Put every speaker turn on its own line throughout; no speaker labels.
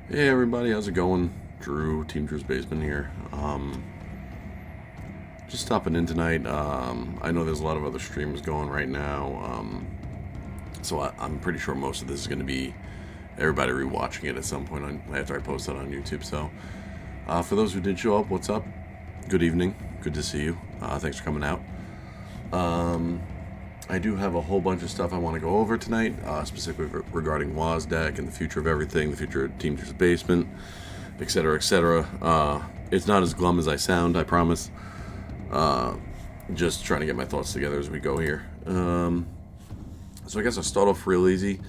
Hey everybody, how's it going? Drew, Team Drew's Basement here. Just stopping in tonight. I know there's a lot of other streams going right now, so I'm pretty sure most of this is going to be everybody rewatching it at some point after I post it on YouTube. So, for those who did show up, what's up? Good evening. Good to see you. Thanks for coming out. I do have a whole bunch of stuff I want to go over tonight, specifically regarding Wosdec and the future of everything, the future of Team Drew's Basement, etc., etc. It's not as glum as I sound, I promise. Just trying to get my thoughts together as we go here. So I guess I'll start off real easy.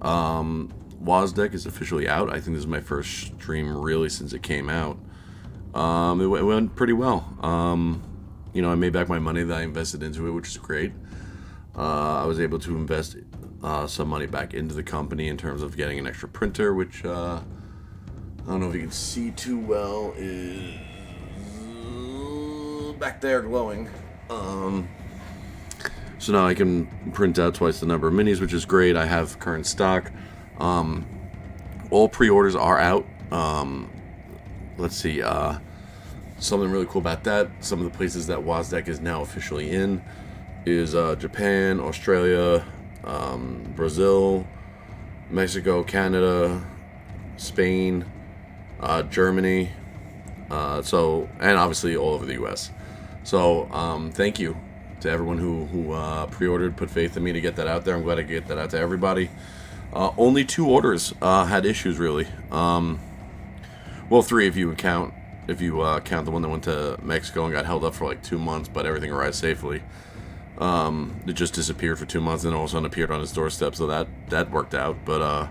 Wosdec is officially out. I think this is my first stream really since it came out. It went pretty well. I made back my money that I invested into it, which is great. I was able to invest some money back into the company in terms of getting an extra printer, which I don't know if you can see too well, is back there glowing. So now I can print out twice the number of minis, which is great. I have current stock. All pre-orders are out. Let's see. Something really cool about that. Some of the places that Wosdec is now officially in is Japan, Australia, Brazil, Mexico, Canada, Spain, Germany, and obviously all over the U.S. So thank you to everyone who pre-ordered, put faith in me to get that out there. I'm glad I could get that out to everybody. Only 2 orders had issues, really. Well, 3 if you count count the one that went to Mexico and got held up for like 2 months, but everything arrived safely. It just disappeared for 2 months and all of a sudden appeared on his doorstep, so that worked out. But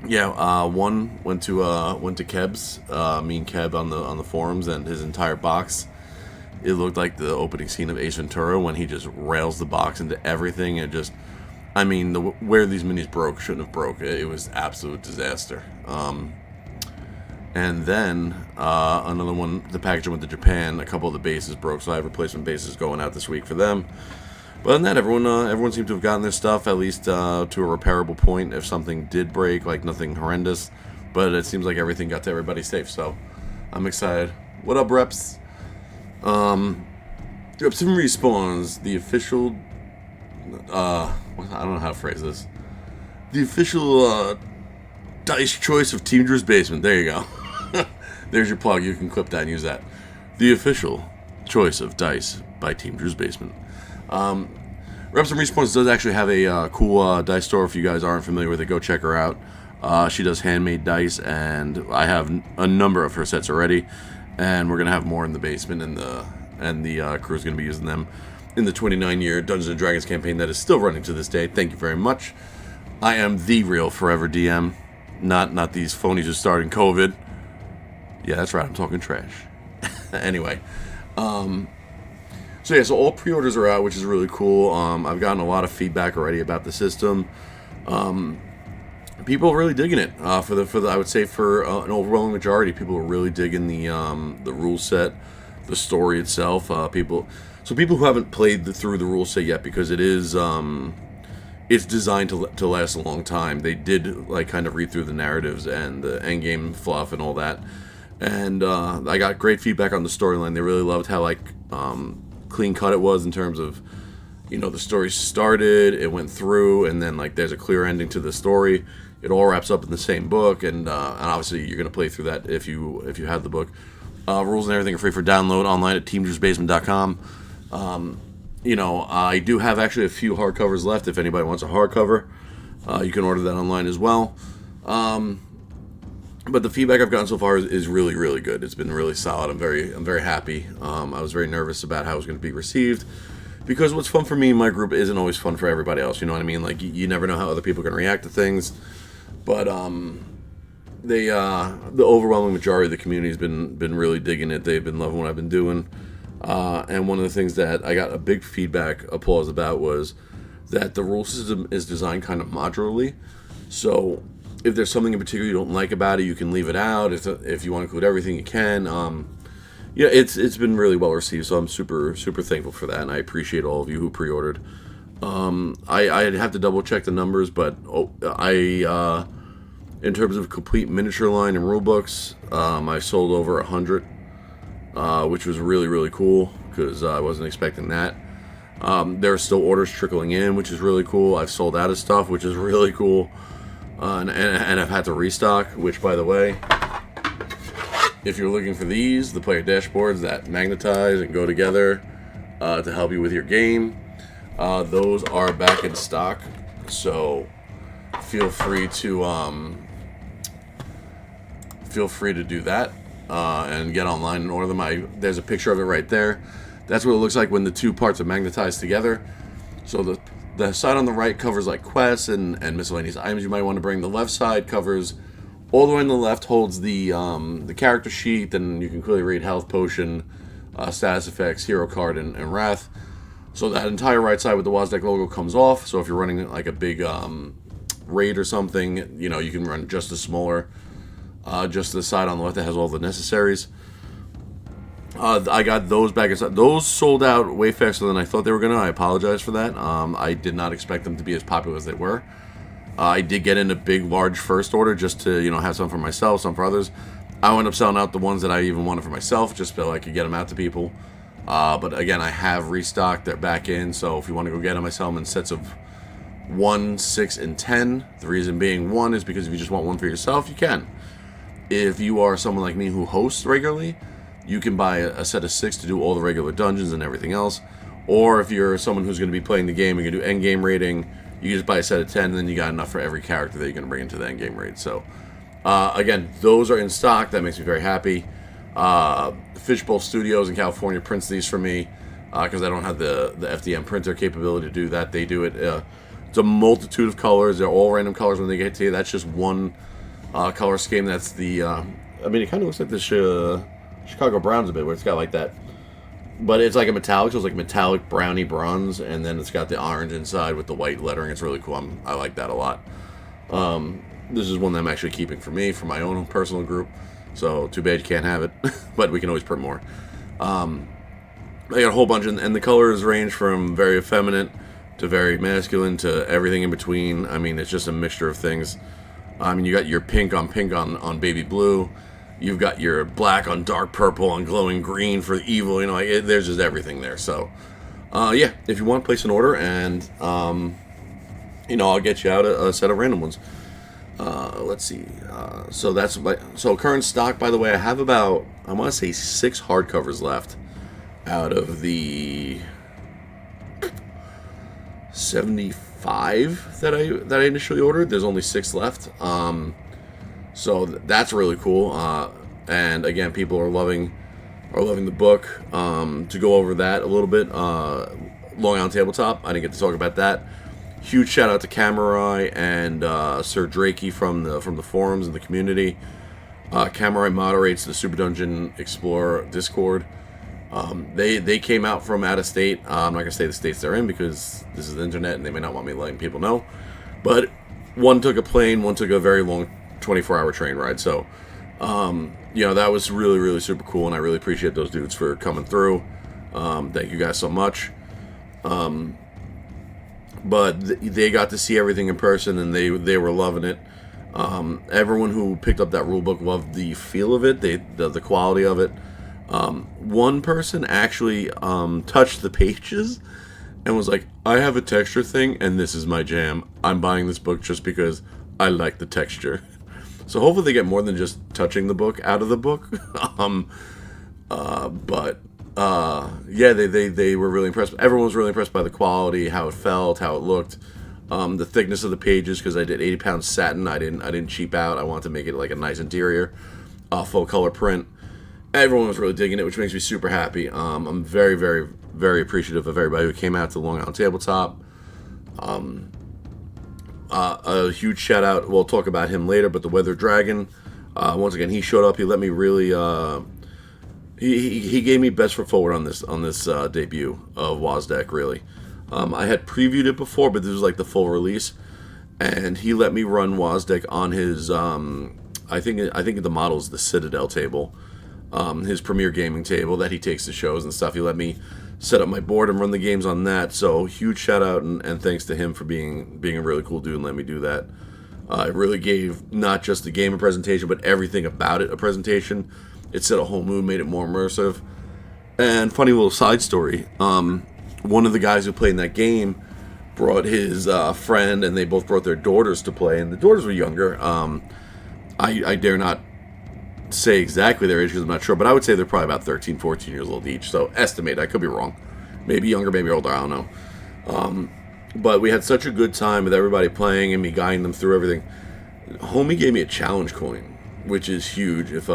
one went to Keb's, me and Keb on the forums, and his entire box. It looked like the opening scene of Ace Ventura when he just rails the box into everything. And just, where these minis broke shouldn't have broke. It was absolute disaster. And then another one, the package went to Japan. A couple of the bases broke, so I have replacement bases going out this week for them. But other than that, everyone seemed to have gotten their stuff at least to a repairable point. If something did break, like nothing horrendous, but it seems like everything got to everybody safe. So I'm excited. What up, reps? Reps and Respawns, the official. I don't know how to phrase this. The official dice choice of Team Drew's Basement. There you go. There's your plug. You can clip that and use that. The official choice of dice by Team Drew's Basement. Reps and Respawns does actually have a cool dice store. If you guys aren't familiar with it, go check her out. She does handmade dice, and I have a number of her sets already, and we're gonna have more in the basement, and the crew's gonna be using them in the 29-year Dungeons and Dragons campaign that is still running to this day. Thank you very much. I am the real forever DM, not these phonies who started in COVID. Yeah, that's right. I'm talking trash. Anyway, so all pre-orders are out, which is really cool. I've gotten a lot of feedback already about the system. People are really digging it. For the I would say for an overwhelming majority, people are really digging the rule set, the story itself. People who haven't played through the rule set yet, because it is it's designed to last a long time. They did like kind of read through the narratives and the endgame fluff and all that. And I got great feedback on the storyline. They really loved how clean cut it was in terms of, the story started, it went through, and then there's a clear ending to the story. It all wraps up in the same book, and obviously you're gonna play through that if you have the book. Rules and everything are free for download online at teamdrewsbasement.com. I do have actually a few hardcovers left. If anybody wants a hardcover, you can order that online as well. But the feedback I've gotten so far is really, really good. It's been really solid. I'm very happy. I was very nervous about how it was going to be received, because what's fun for me and my group isn't always fun for everybody else. You know what I mean? You never know how other people are going to react to things. But the overwhelming majority of the community has been really digging it. They've been loving what I've been doing. And one of the things that I got a big feedback applause about was that the rule system is designed kind of modularly. So if there's something in particular you don't like about it, you can leave it out. If you want to include everything, you can. It's been really well received, so I'm super, super thankful for that, and I appreciate all of you who pre-ordered. I'd have to double check the numbers, but In terms of complete miniature line and rulebooks, I sold over 100, which was really, really cool because I wasn't expecting that. There are still orders trickling in, which is really cool. I've sold out of stuff, which is really cool. And I've had to restock, which, by the way, if you're looking for these, the player dashboards that magnetize and go together to help you with your game, those are back in stock. So feel free to do that and get online and order them. There's a picture of it right there. That's what it looks like when the two parts are magnetized together. So the side on the right covers like quests and miscellaneous items you might want to bring. The left side covers all the way on the left, holds the character sheet, and you can clearly read health potion, status effects, hero card, and wrath. So that entire right side with the Wosdec logo comes off. So if you're running like a big raid or something, you know, you can run just a smaller, just the side on the left that has all the necessaries. I got those back inside. Those sold out way faster than I thought they were going to. I apologize for that. I did not expect them to be as popular as they were. I did get in a big, large first order just to, you know, have some for myself, some for others. I wound up selling out the ones that I even wanted for myself, just so I could get them out to people. But again, I have restocked. They're back in, so if you want to go get them, I sell them in sets of 1, 6, and 10. The reason being, 1 is because if you just want one for yourself, you can. If you are someone like me who hosts regularly, you can buy a set of 6 to do all the regular dungeons and everything else. Or if you're someone who's going to be playing the game and you do end game raiding, you just buy a set of 10, and then you got enough for every character that you're going to bring into the end game raid. So, again, those are in stock. That makes me very happy. Fishbowl Studios in California prints these for me because I don't have the FDM printer capability to do that. They do it. It's a multitude of colors. They're all random colors when they get to you. That's just one color scheme. That's the... I mean, it kind of looks like the Chicago Browns a bit, where it's got like that, but it's like a metallic, so it's like metallic browny bronze, and then it's got the orange inside with the white lettering. It's really cool. I like that a lot. This is one that I'm actually keeping for me, for my own personal group, so too bad you can't have it, but we can always print more. I got a whole bunch, and the colors range from very effeminate to very masculine to everything in between. I mean, it's just a mixture of things. I mean, you got your pink on baby blue. You've got your black on dark purple on glowing green for evil. You know, there's just everything there. So, yeah, if you want to place an order, and you know, I'll get you out a set of random ones. Let's see. So current stock, by the way, I have about, I want to say 6 hardcovers left out of the 75 that I initially ordered. There's only 6 left. So that's really cool, and again, people are loving the book. To go over that a little bit, Long Island Tabletop, I didn't get to talk about that. Huge shout out to Camerai and Sir Drakey from the forums and the community. Camerai moderates the Super Dungeon Explorer Discord. They came out from out of state. I'm not gonna say the states they're in because this is the internet and they may not want me letting people know. But one took a plane, one took a very long 24-hour train ride. So, you know, that was really, really super cool, and I really appreciate those dudes for coming through. Thank you guys so much. But they got to see everything in person, and they were loving it. Everyone who picked up that rulebook loved the feel of it, the quality of it. One person actually touched the pages and was like, I have a texture thing, and this is my jam. I'm buying this book just because I like the texture. So hopefully they get more than just touching the book out of the book. Yeah, they were really impressed. Everyone was really impressed by the quality, how it felt, how it looked, the thickness of the pages, because I did 80-pound satin. I didn't cheap out. I wanted to make it like a nice interior, full color print. Everyone was really digging it, which makes me super happy. I'm very, very, very appreciative of everybody who came out to Long Island Tabletop. A huge shout out. We'll talk about him later, but the Weather Dragon. Once again, he showed up. He let me really. He gave me best foot forward on this debut of Wosdec. Really, I had previewed it before, but this was like the full release, and he let me run Wosdec on his. I think the model is the Citadel table, his premier gaming table that he takes to shows and stuff. He let me set up my board and run the games on that. So huge shout out and thanks to him for being a really cool dude and letting me do that. It really gave not just the game a presentation, but everything about it a presentation. It set a whole mood, made it more immersive. And funny little side story. One of the guys who played in that game brought his friend, and they both brought their daughters to play, and the daughters were younger. I dare not say exactly their age because I'm not sure, but I would say they're probably about 13, 14 years old each. So estimate, I could be wrong. Maybe younger, maybe older, I don't know. But we had such a good time with everybody playing and me guiding them through everything. Homie gave me a challenge coin, which is huge. If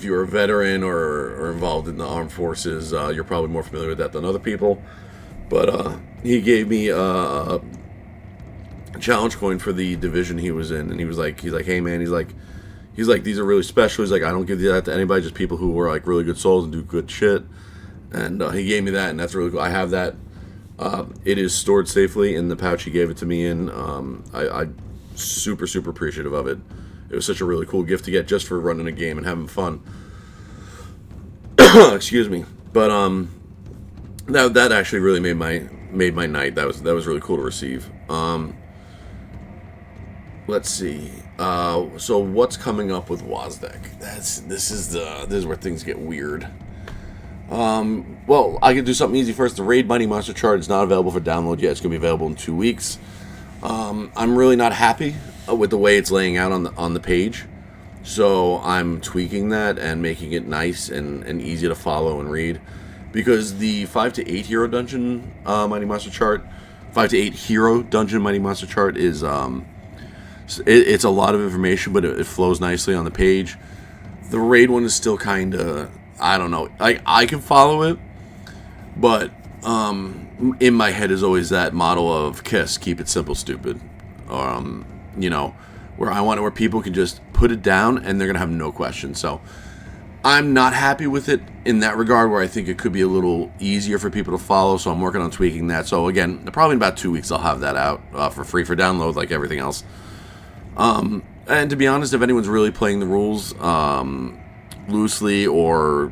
you're a veteran or involved in the armed forces, you're probably more familiar with that than other people. But he gave me a challenge coin for the division he was in, and he's like, hey man, he's like, these are really special. He's like, I don't give that to anybody, just people who are like really good souls and do good shit. And he gave me that, and that's really cool. I have that. It is stored safely in the pouch he gave it to me in. I'm super appreciative of it. It was such a really cool gift to get just for running a game and having fun. Excuse me. But that actually really made my night. That was really cool to receive. Let's see. So what's coming up with Wosdec? This is where things get weird. Well, I can do something easy first. The Raid Mighty Monster chart is not available for download yet. It's going to be available in 2 weeks. I'm really not happy with the way it's laying out on the page, so I'm tweaking that and making it nice and easy to follow and read, because the 5 to 8 hero dungeon Mighty Monster chart, 5 to 8 hero dungeon Mighty Monster chart is it's a lot of information, but it flows nicely on the page. The raid one is still kind of, I don't know. I can follow it, but in my head is always that model of KISS, keep it simple, stupid. Where I want it where people can just put it down and they're gonna have no questions. So I'm not happy with it in that regard, where I think it could be a little easier for people to follow. So I'm working on tweaking that. So again, probably in about 2 weeks I'll have that out for free for download, like everything else. And to be honest, if anyone's really playing the rules loosely or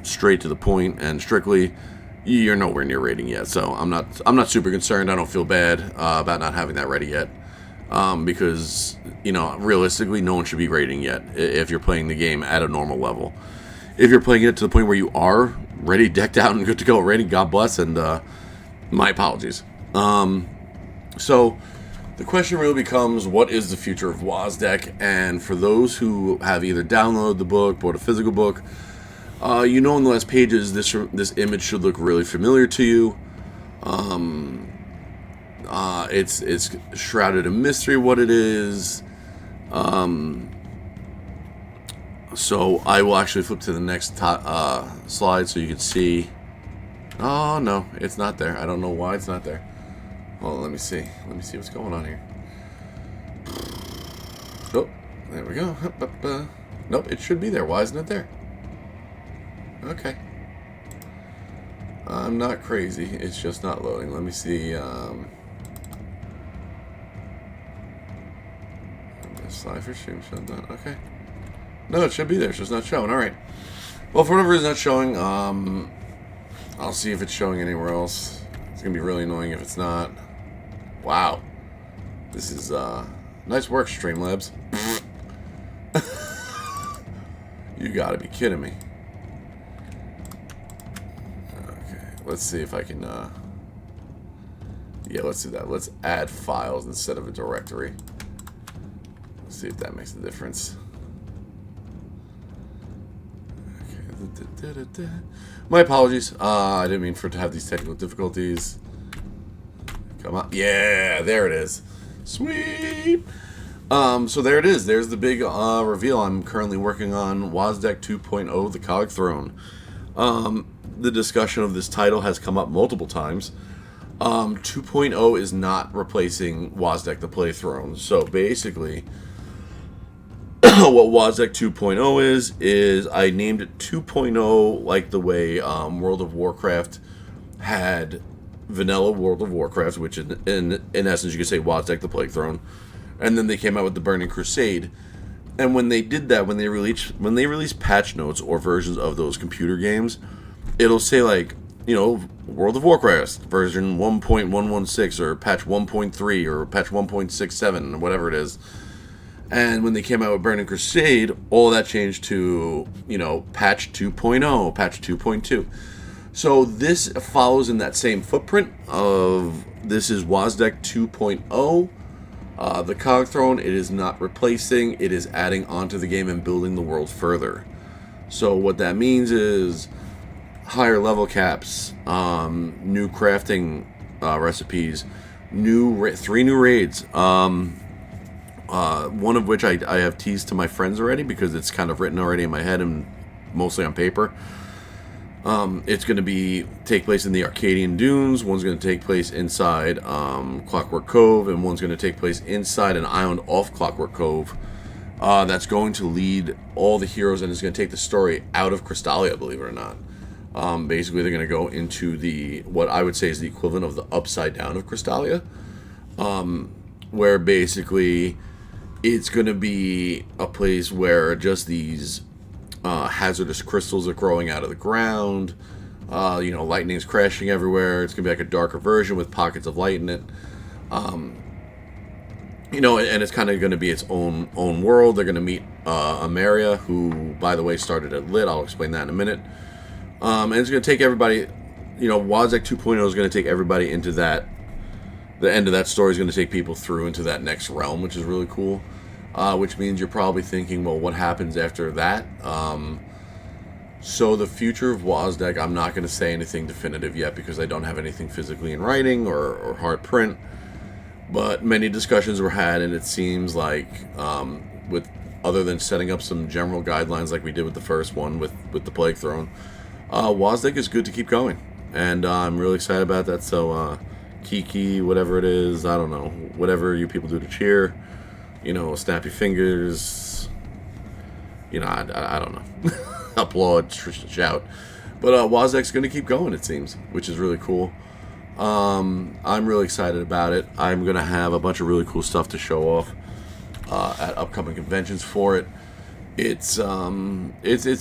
straight to the point and strictly, you're nowhere near rating yet. So I'm not super concerned. I don't feel bad about not having that ready yet, because realistically, no one should be rating yet if you're playing the game at a normal level. If you're playing it to the point where you are ready, decked out, and good to go rating, God bless, and my apologies. So the question really becomes, what is the future of Wosdec? And for those who have either downloaded the book, bought a physical book, in the last pages, this image should look really familiar to you. It's shrouded in mystery what it is. So I will actually flip to the next slide so you can see. Oh no, it's not there. I don't know why it's not there. Well, let me see what's going on here. Oh, there we go. Nope, it should be there. Why isn't it there? Okay. I'm not crazy. It's just not loading. Let me see. Cipher stream shut down. Okay. No, it should be there. It's just not showing. All right. Well, for whatever reason, it's not showing. I'll see if it's showing anywhere else. It's gonna be really annoying if it's not. Wow. This is nice work, Streamlabs. You gotta be kidding me. Okay, let's see if I can yeah, let's do that. Let's add files instead of a directory. Let's see if that makes a difference. Okay. My apologies. I didn't mean for it to have these technical difficulties. Come on. Yeah, there it is. Sweet. So there it is. There's the big reveal. I'm currently working on Wosdec 2.0, the Cog Throne. The discussion of this title has come up multiple times. 2.0 is not replacing Wosdec the Play Throne. So basically, what Wosdec 2.0 is I named it 2.0 like the way World of Warcraft had vanilla World of Warcraft, which in essence you could say Wosdec the Plague Throne, and then they came out with the Burning Crusade. And when they did that, when they released patch notes or versions of those computer games, it'll say like World of Warcraft version 1.116 or patch 1.3 or patch 1.67, whatever it is. And when they came out with Burning Crusade, all that changed to, patch 2.0, patch 2.2. So this follows in that same footprint of this is Wosdec 2.0. The Cog Throne, it is not replacing, it is adding onto the game and building the world further. So what that means is higher level caps, new crafting recipes, three new raids. One of which I have teased to my friends already because it's kind of written already in my head and mostly on paper. It's going to take place in the Arcadian Dunes. One's going to take place inside Clockwork Cove, and one's going to take place inside an island off Clockwork Cove. That's going to lead all the heroes, and it's going to take the story out of Crystallia, believe it or not. Basically, they're going to go into what I would say is the equivalent of the upside down of Crystallia, where basically it's going to be a place where just these hazardous crystals are growing out of the ground. Lightning's crashing everywhere. It's going to be like a darker version with pockets of light in it. And it's kind of going to be its own world. They're going to meet Ameria, who, by the way, started at Lit. I'll explain that in a minute. And it's going to take everybody, Wosdec 2.0 is going to take everybody into that. The end of that story is going to take people through into that next realm, which is really cool. Which means you're probably thinking, well, what happens after that? So the future of Wosdec, I'm not going to say anything definitive yet because I don't have anything physically in writing or hard print. But many discussions were had, and it seems like, other than setting up some general guidelines like we did with the first one with the Plague Throne, Wosdec is good to keep going. And I'm really excited about that. So Kiki, whatever it is, I don't know, whatever you people do to cheer, snap your fingers, I don't know, applaud, shout. But Wosdec's going to keep going, it seems, which is really cool. I'm really excited about it. I'm going to have a bunch of really cool stuff to show off at upcoming conventions for it. It's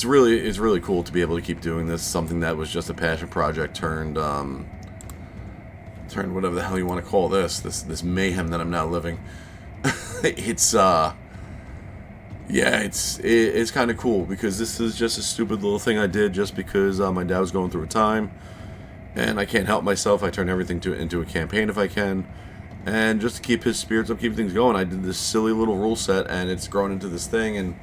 really cool to be able to keep doing this. Something that was just a passion project turned whatever the hell you want to call this mayhem that I'm now living. It's kind of cool because this is just a stupid little thing I did just because my dad was going through a time, and I can't help myself. I turn everything into a campaign if I can, and just to keep his spirits up, keep things going. I did this silly little rule set, and it's grown into this thing, and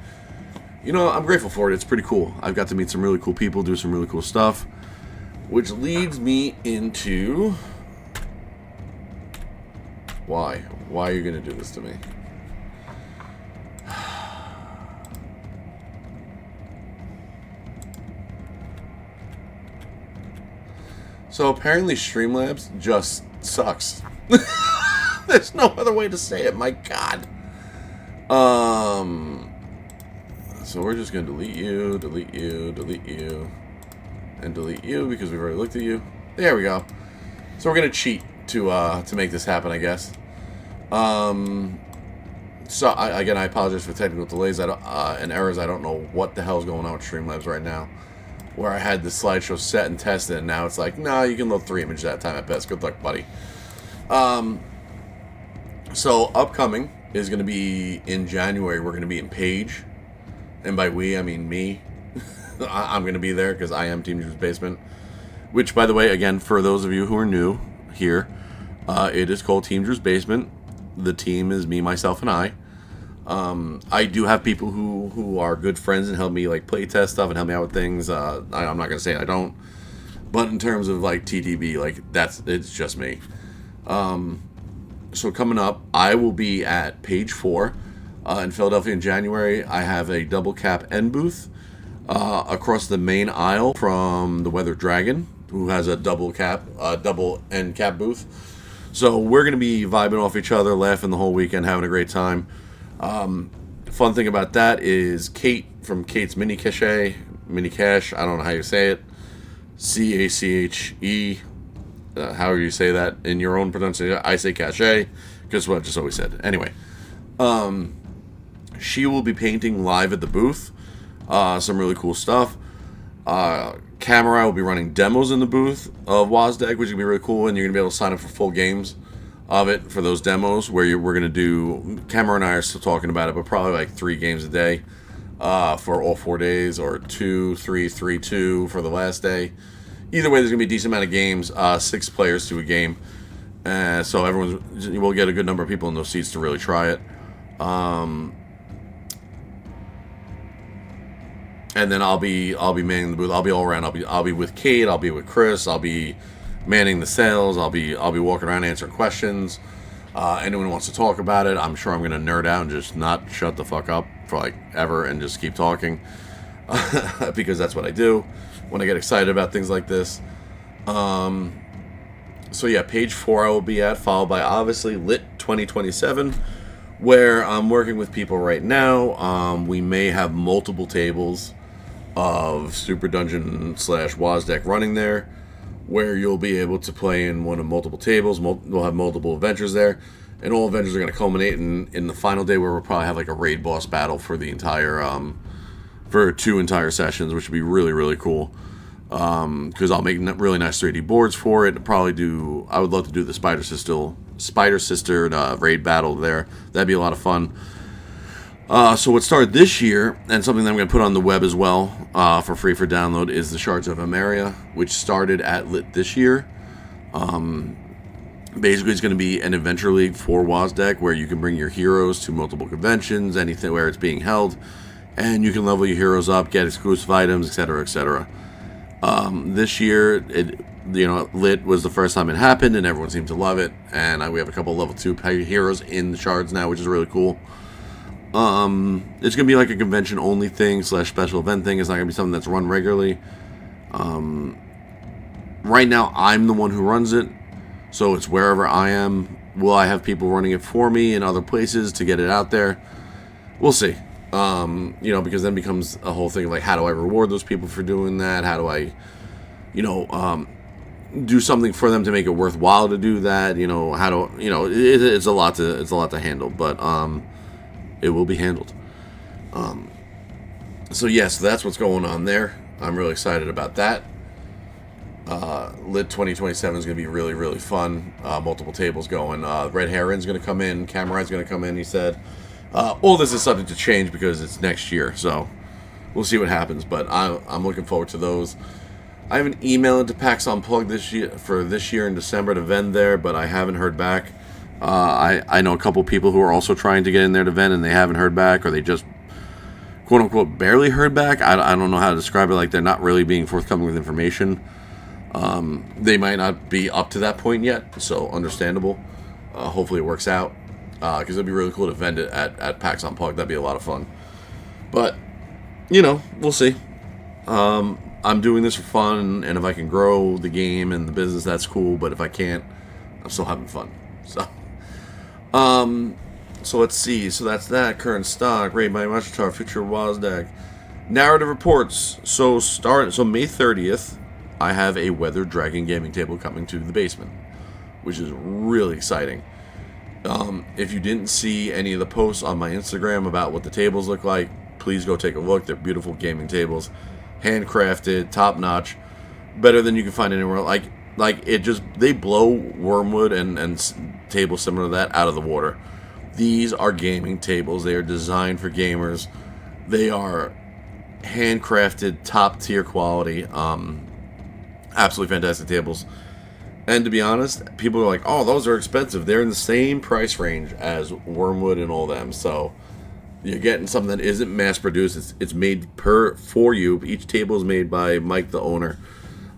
I'm grateful for it. It's pretty cool. I've got to meet some really cool people, do some really cool stuff, which leads me into why are you going to do this to me? So apparently Streamlabs just sucks. There's no other way to say it, my god. So we're just going to delete you, and delete you because we've already looked at you. There we go. So we're going to cheat to make this happen, I guess. So again, I apologize for technical delays and errors. I don't know what the hell's going on with Streamlabs right now. Where I had the slideshow set and tested, and now it's like, nah, you can load 3 images at a time at best. Good luck, buddy. So upcoming is going to be in January. We're going to be in Page, and by we I mean me. I'm going to be there because I am Team Drew's Basement. Which, by the way, again, for those of you who are new here, it is called Team Drew's Basement. The team is me, myself, and I. I do have people who are good friends and help me like play test stuff and help me out with things. I'm not gonna say I don't, but in terms of like TTB, like it's just me. So coming up, I will be at Page 4 in Philadelphia in January. I have a double cap end booth across the main aisle from the Weather Dragon, who has a double end cap booth. So we're gonna be vibing off each other, laughing the whole weekend, having a great time. Fun thing about that is Kate from Kate's Mini Cache, I don't know how you say it, CACHE, however you say that in your own pronunciation. I say Cache, because what I just always said. Anyway, she will be painting live at the booth, some really cool stuff. Camera will be running demos in the booth of Wosdec, which is going to be really cool, and you're going to be able to sign up for full games of it for those demos, where we're going to do, Camera and I are still talking about it, but probably like 3 games a day for all 4 days, or 2, 3, 3, 2 for the last day. Either way, there's going to be a decent amount of games, 6 players to a game, so we'll get a good number of people in those seats to really try it. And then I'll be manning the booth. I'll be all around. I'll be with Kate. I'll be with Chris. I'll be manning the sales. I'll be walking around answering questions. Anyone who wants to talk about it, I'm sure I'm going to nerd out and just not shut the fuck up for like ever and just keep talking because that's what I do when I get excited about things like this. So yeah, page 4 I will be at, followed by obviously Lit 2027, where I'm working with people right now. We may have multiple tables of Super Dungeon / Wosdec running there, where you'll be able to play in one of multiple tables. We'll have multiple adventures there, and all adventures are going to culminate in the final day, where we'll probably have like a raid boss battle for the entire for 2 entire sessions, which would be really, really cool. Because I'll make really nice 3D boards for it. I would love to do the Spider Sister raid battle there. That'd be a lot of fun. So what started this year, and something that I'm going to put on the web as well for free for download, is the Shards of Emeria, which started at Lit this year. Basically, it's going to be an adventure league for Wosdec, where you can bring your heroes to multiple conventions, anything where it's being held, and you can level your heroes up, get exclusive items, etc., etc. This year, Lit was the first time it happened, and everyone seemed to love it. And we have a couple level 2 heroes in the Shards now, which is really cool. It's gonna be like a convention only thing / special event thing. It's not gonna be something that's run regularly. Right now, I'm the one who runs it, so it's wherever I am. Will I have people running it for me in other places to get it out there? We'll see. Because then becomes a whole thing of like, how do I reward those people for doing that? How do I, do something for them to make it worthwhile to do that? It's a lot to handle, but it will be handled. So that's what's going on there. I'm really excited about that. Lit 2027 is going to be really, really fun. Multiple tables going. Red Heron's going to come in. Camera's going to come in, he said. All this is subject to change because it's next year, so we'll see what happens. But I'm looking forward to those. I have an email into PAX Unplugged this year in December to vend there, but I haven't heard back. I know a couple people who are also trying to get in there to vend, and they haven't heard back, or they just quote unquote barely heard back. I don't know how to describe it. Like, they're not really being forthcoming with information. They might not be up to that point yet, so understandable. Hopefully it works out. Because it'd be really cool to vend it at PAX Unplugged. That'd be a lot of fun. But, we'll see. I'm doing this for fun, and if I can grow the game and the business, that's cool. But if I can't, I'm still having fun. So let's see. So that's that. Current stock, rated by Machitar, future Wosdec. Narrative reports. So May 30th, I have a Weathered Dragon gaming table coming to the basement, which is really exciting. If you didn't see any of the posts on my Instagram about what the tables look like, please go take a look. They're beautiful gaming tables, handcrafted, top notch, better than you can find anywhere. They blow Wormwood and tables similar to that out of the water. These are gaming tables. They are designed for gamers. They are handcrafted, top tier quality. Absolutely fantastic tables. And to be honest, people are like, oh, those are expensive. They're in the same price range as Wormwood and all them. So you're getting something that isn't mass produced. It's made for you. Each table is made by Mike, the owner,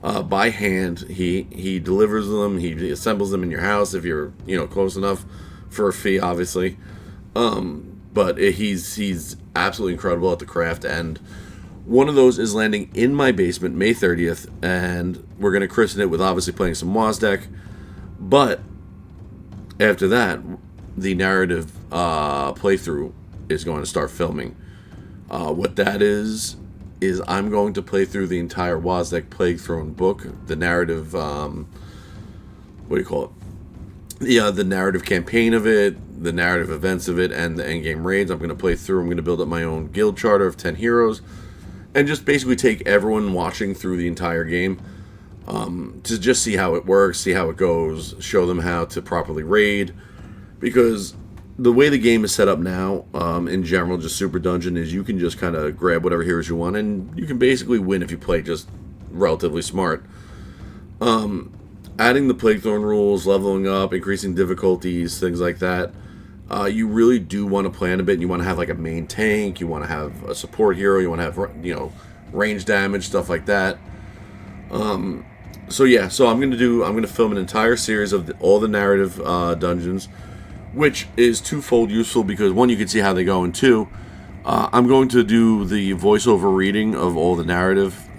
by hand. He delivers them. He assembles them in your house if you're close enough, for a fee, obviously. But he's absolutely incredible at the craft. And one of those is landing in my basement May 30th, and we're going to christen it with obviously playing some Wosdec. But after that, the narrative playthrough is going to start filming. What that is I'm going to play through the entire Wosdec Plague Throne book, the narrative, what do you call it? The narrative campaign of it, the narrative events of it, and the endgame raids. I'm going to play through. I'm going to build up my own guild charter of 10 heroes. and just basically take everyone watching through the entire game, to just see how it works, see how it goes, show them how to properly raid, because the way the game is set up now, in general, just Super Dungeon, is you can just kind of grab whatever heroes you want, and you can basically win if you play just relatively smart. Adding the Plague Thorn rules, leveling up, increasing difficulties, things like that, you really do want to plan a bit. You want to have like a main tank, you want to have a support hero, you want to have, you know, range damage, stuff like that. So yeah, so I'm gonna film an entire series of all the narrative dungeons, which is twofold useful, because one, you can see how they go, and two, I'm going to do the voiceover reading of all the narrative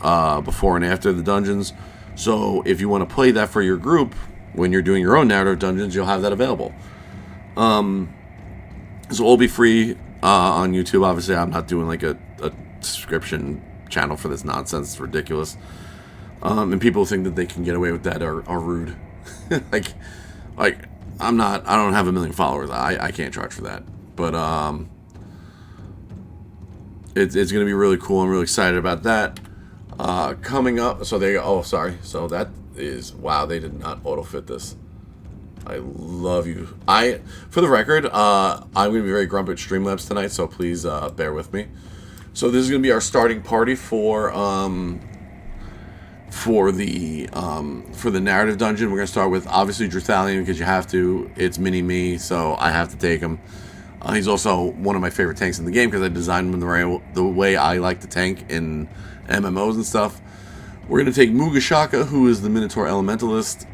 before and after the dungeons. So if you want to play that for your group when you're doing your own narrative dungeons, you'll have that available. So it'll be free on YouTube. Obviously, I'm not doing like a subscription channel for this nonsense. It's ridiculous. And people think that they can get away with that are rude. like I don't have 1 million followers. I can't charge for that. But it's going to be really cool. I'm really excited about that. Coming up, so there you go. Oh, sorry. So that is, wow, they did not auto-fit this. I love you. For the record, I'm going to be very grumpy at Streamlabs tonight, so please bear with me. So this is going to be our starting party for the narrative dungeon. We're going to start with, obviously, Druthalion, because you have to. It's mini-me, so I have to take him. He's also one of my favorite tanks in the game, because I designed him the way I like to tank in MMOs and stuff. We're going to take Mugashaka, who is the Minotaur Elementalist,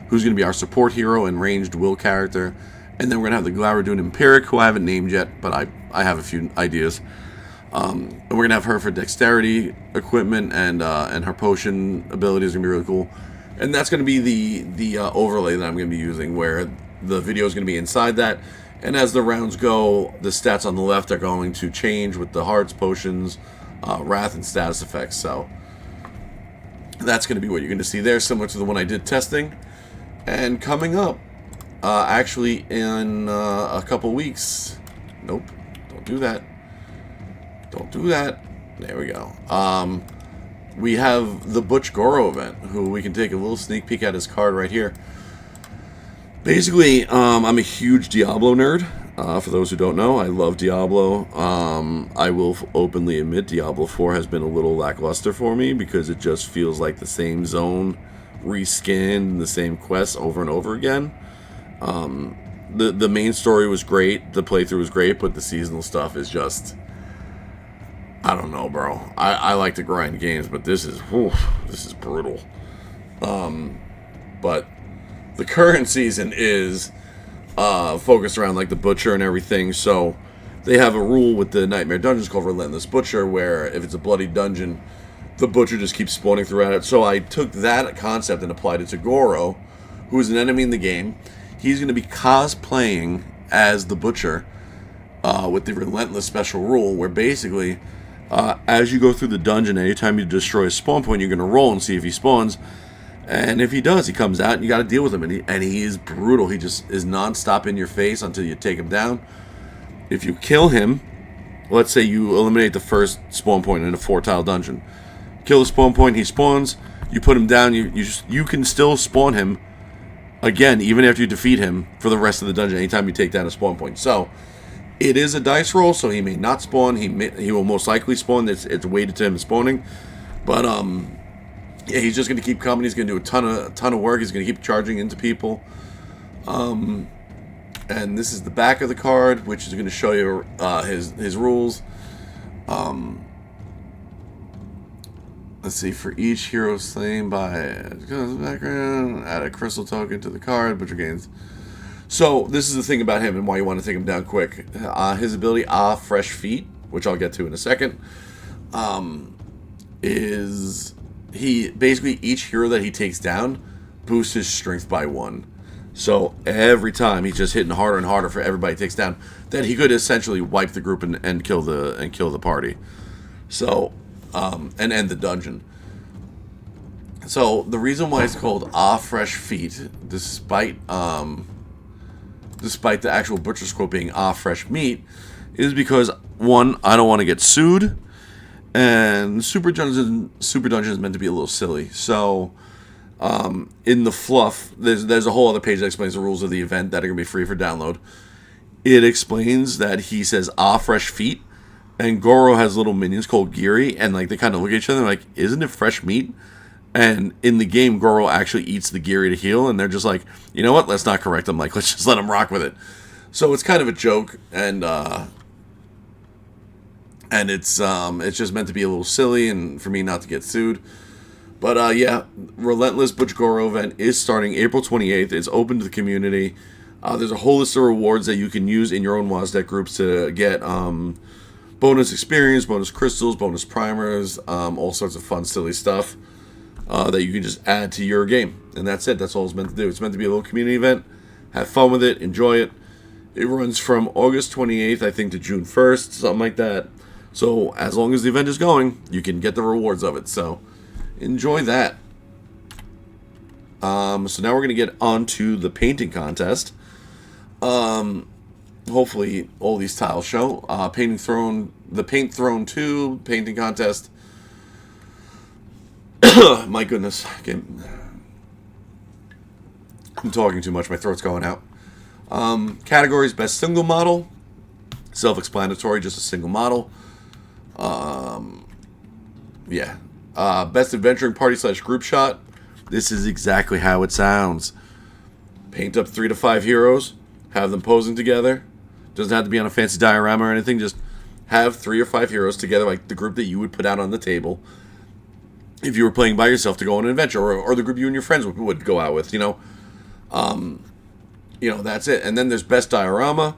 who's going to be our support hero and ranged will character. And then we're going to have the Glaradun Empiric, who I haven't named yet, but I have a few ideas. And we're going to have her for dexterity equipment, and her potion ability is going to be really cool. And that's going to be the overlay that I'm going to be using, where the video is going to be inside that. And as the rounds go, the stats on the left are going to change with the hearts, potions, wrath, and status effects. So that's going to be what you're going to see there, similar to the one I did testing. And coming up, actually in a couple weeks, nope, don't do that. Don't do that. There we go. We have the Butch Goro event, who we can take a little sneak peek at his card right here. Basically, I'm a huge Diablo nerd. For those who don't know, I love Diablo. I will openly admit Diablo 4 has been a little lackluster for me, because it just feels like the same zone, reskinned, the same quests over and over again. The main story was great, the playthrough was great, but the seasonal stuff is just, I don't know, bro. I like to grind games, but this is brutal. But the current season is focused around like the Butcher and everything. So they have a rule with the Nightmare Dungeons called Relentless Butcher, where if it's a bloody dungeon, the Butcher just keeps spawning throughout it. So I took that concept and applied it to Goro, who is an enemy in the game. He's going to be cosplaying as the Butcher with the Relentless special rule, where basically as you go through the dungeon, anytime you destroy a spawn point, you're going to roll and see if he spawns. And if he does, he comes out and you got to deal with him. And he is brutal. He just is non-stop in your face until you take him down. If you kill him, let's say you eliminate the first spawn point in a 4-tile dungeon. Kill the spawn point, he spawns. You put him down. You can still spawn him again, even after you defeat him, for the rest of the dungeon, anytime you take down a spawn point. So it is a dice roll, so he may not spawn. He will most likely spawn. It's weighted to him spawning. But yeah, he's just going to keep coming. He's going to do a ton of work. He's going to keep charging into people. And this is the back of the card, which is going to show you his rules. Let's see. For each hero slain by background, add a crystal token to the card, Butcher gains. So this is the thing about him and why you want to take him down quick. His ability, Fresh Feet, which I'll get to in a second, is he basically, each hero that he takes down boosts his strength by 1. So every time he's just hitting harder and harder for everybody he takes down, that he could essentially wipe the group and kill the party. So and end the dungeon. So the reason why it's called Fresh Feet, despite the actual butcher's quote being Fresh Meat, is because, one, I don't want to get sued, And Super Dungeon is meant to be a little silly. So in the fluff, there's a whole other page that explains the rules of the event that are going to be free for download. It explains that he says, "Ah, fresh feet," and Goro has little minions called Giri, and like they kind of look at each other like, "Isn't it fresh meat?" And in the game, Goro actually eats the Giri to heal, and they're just like, "You know what? Let's not correct him. Like, let's just let him rock with it." So it's kind of a joke, and it's just meant to be a little silly, and for me not to get sued. But yeah, Relentless Butch Goro event is starting April 28th. It's open to the community. There's a whole list of rewards that you can use in your own Wosdec groups to get bonus experience, bonus crystals, bonus primers, all sorts of fun, silly stuff that you can just add to your game. And that's it. That's all it's meant to do. It's meant to be a little community event. Have fun with it. Enjoy it. It runs from August 28th, I think, to June 1st, something like that. So as long as the event is going, you can get the rewards of it. So enjoy that. So now we're going to get on to the painting contest. Hopefully all these tiles show. The Paint Throne 2 painting contest. My goodness. I'm talking too much. My throat's going out. Categories: best single model. Self-explanatory, just a single model. Yeah. Best adventuring party / group shot. This is exactly how it sounds. Paint up 3 to 5 heroes. Have them posing together. Doesn't have to be on a fancy diorama or anything. Just have 3 or 5 heroes together, like the group that you would put out on the table if you were playing by yourself to go on an adventure, or the group you and your friends would go out with. That's it. And then there's best diorama,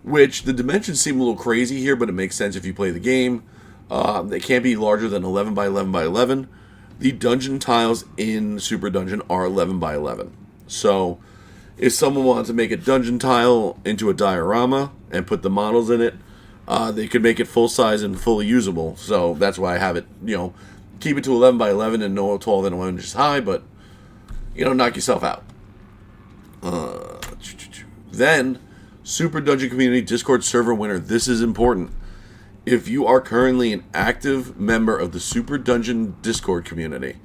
which the dimensions seem a little crazy here, but it makes sense if you play the game. They can't be larger than 11 by 11 by 11. The dungeon tiles in Super Dungeon are 11 by 11. So if someone wanted to make a dungeon tile into a diorama and put the models in it, they could make it full size and fully usable. So that's why I have it, keep it to 11 by 11 and no taller than 11 inches high, but, knock yourself out. Then, Super Dungeon Community Discord server winner. This is important. If you are currently an active member of the Super Dungeon Discord community,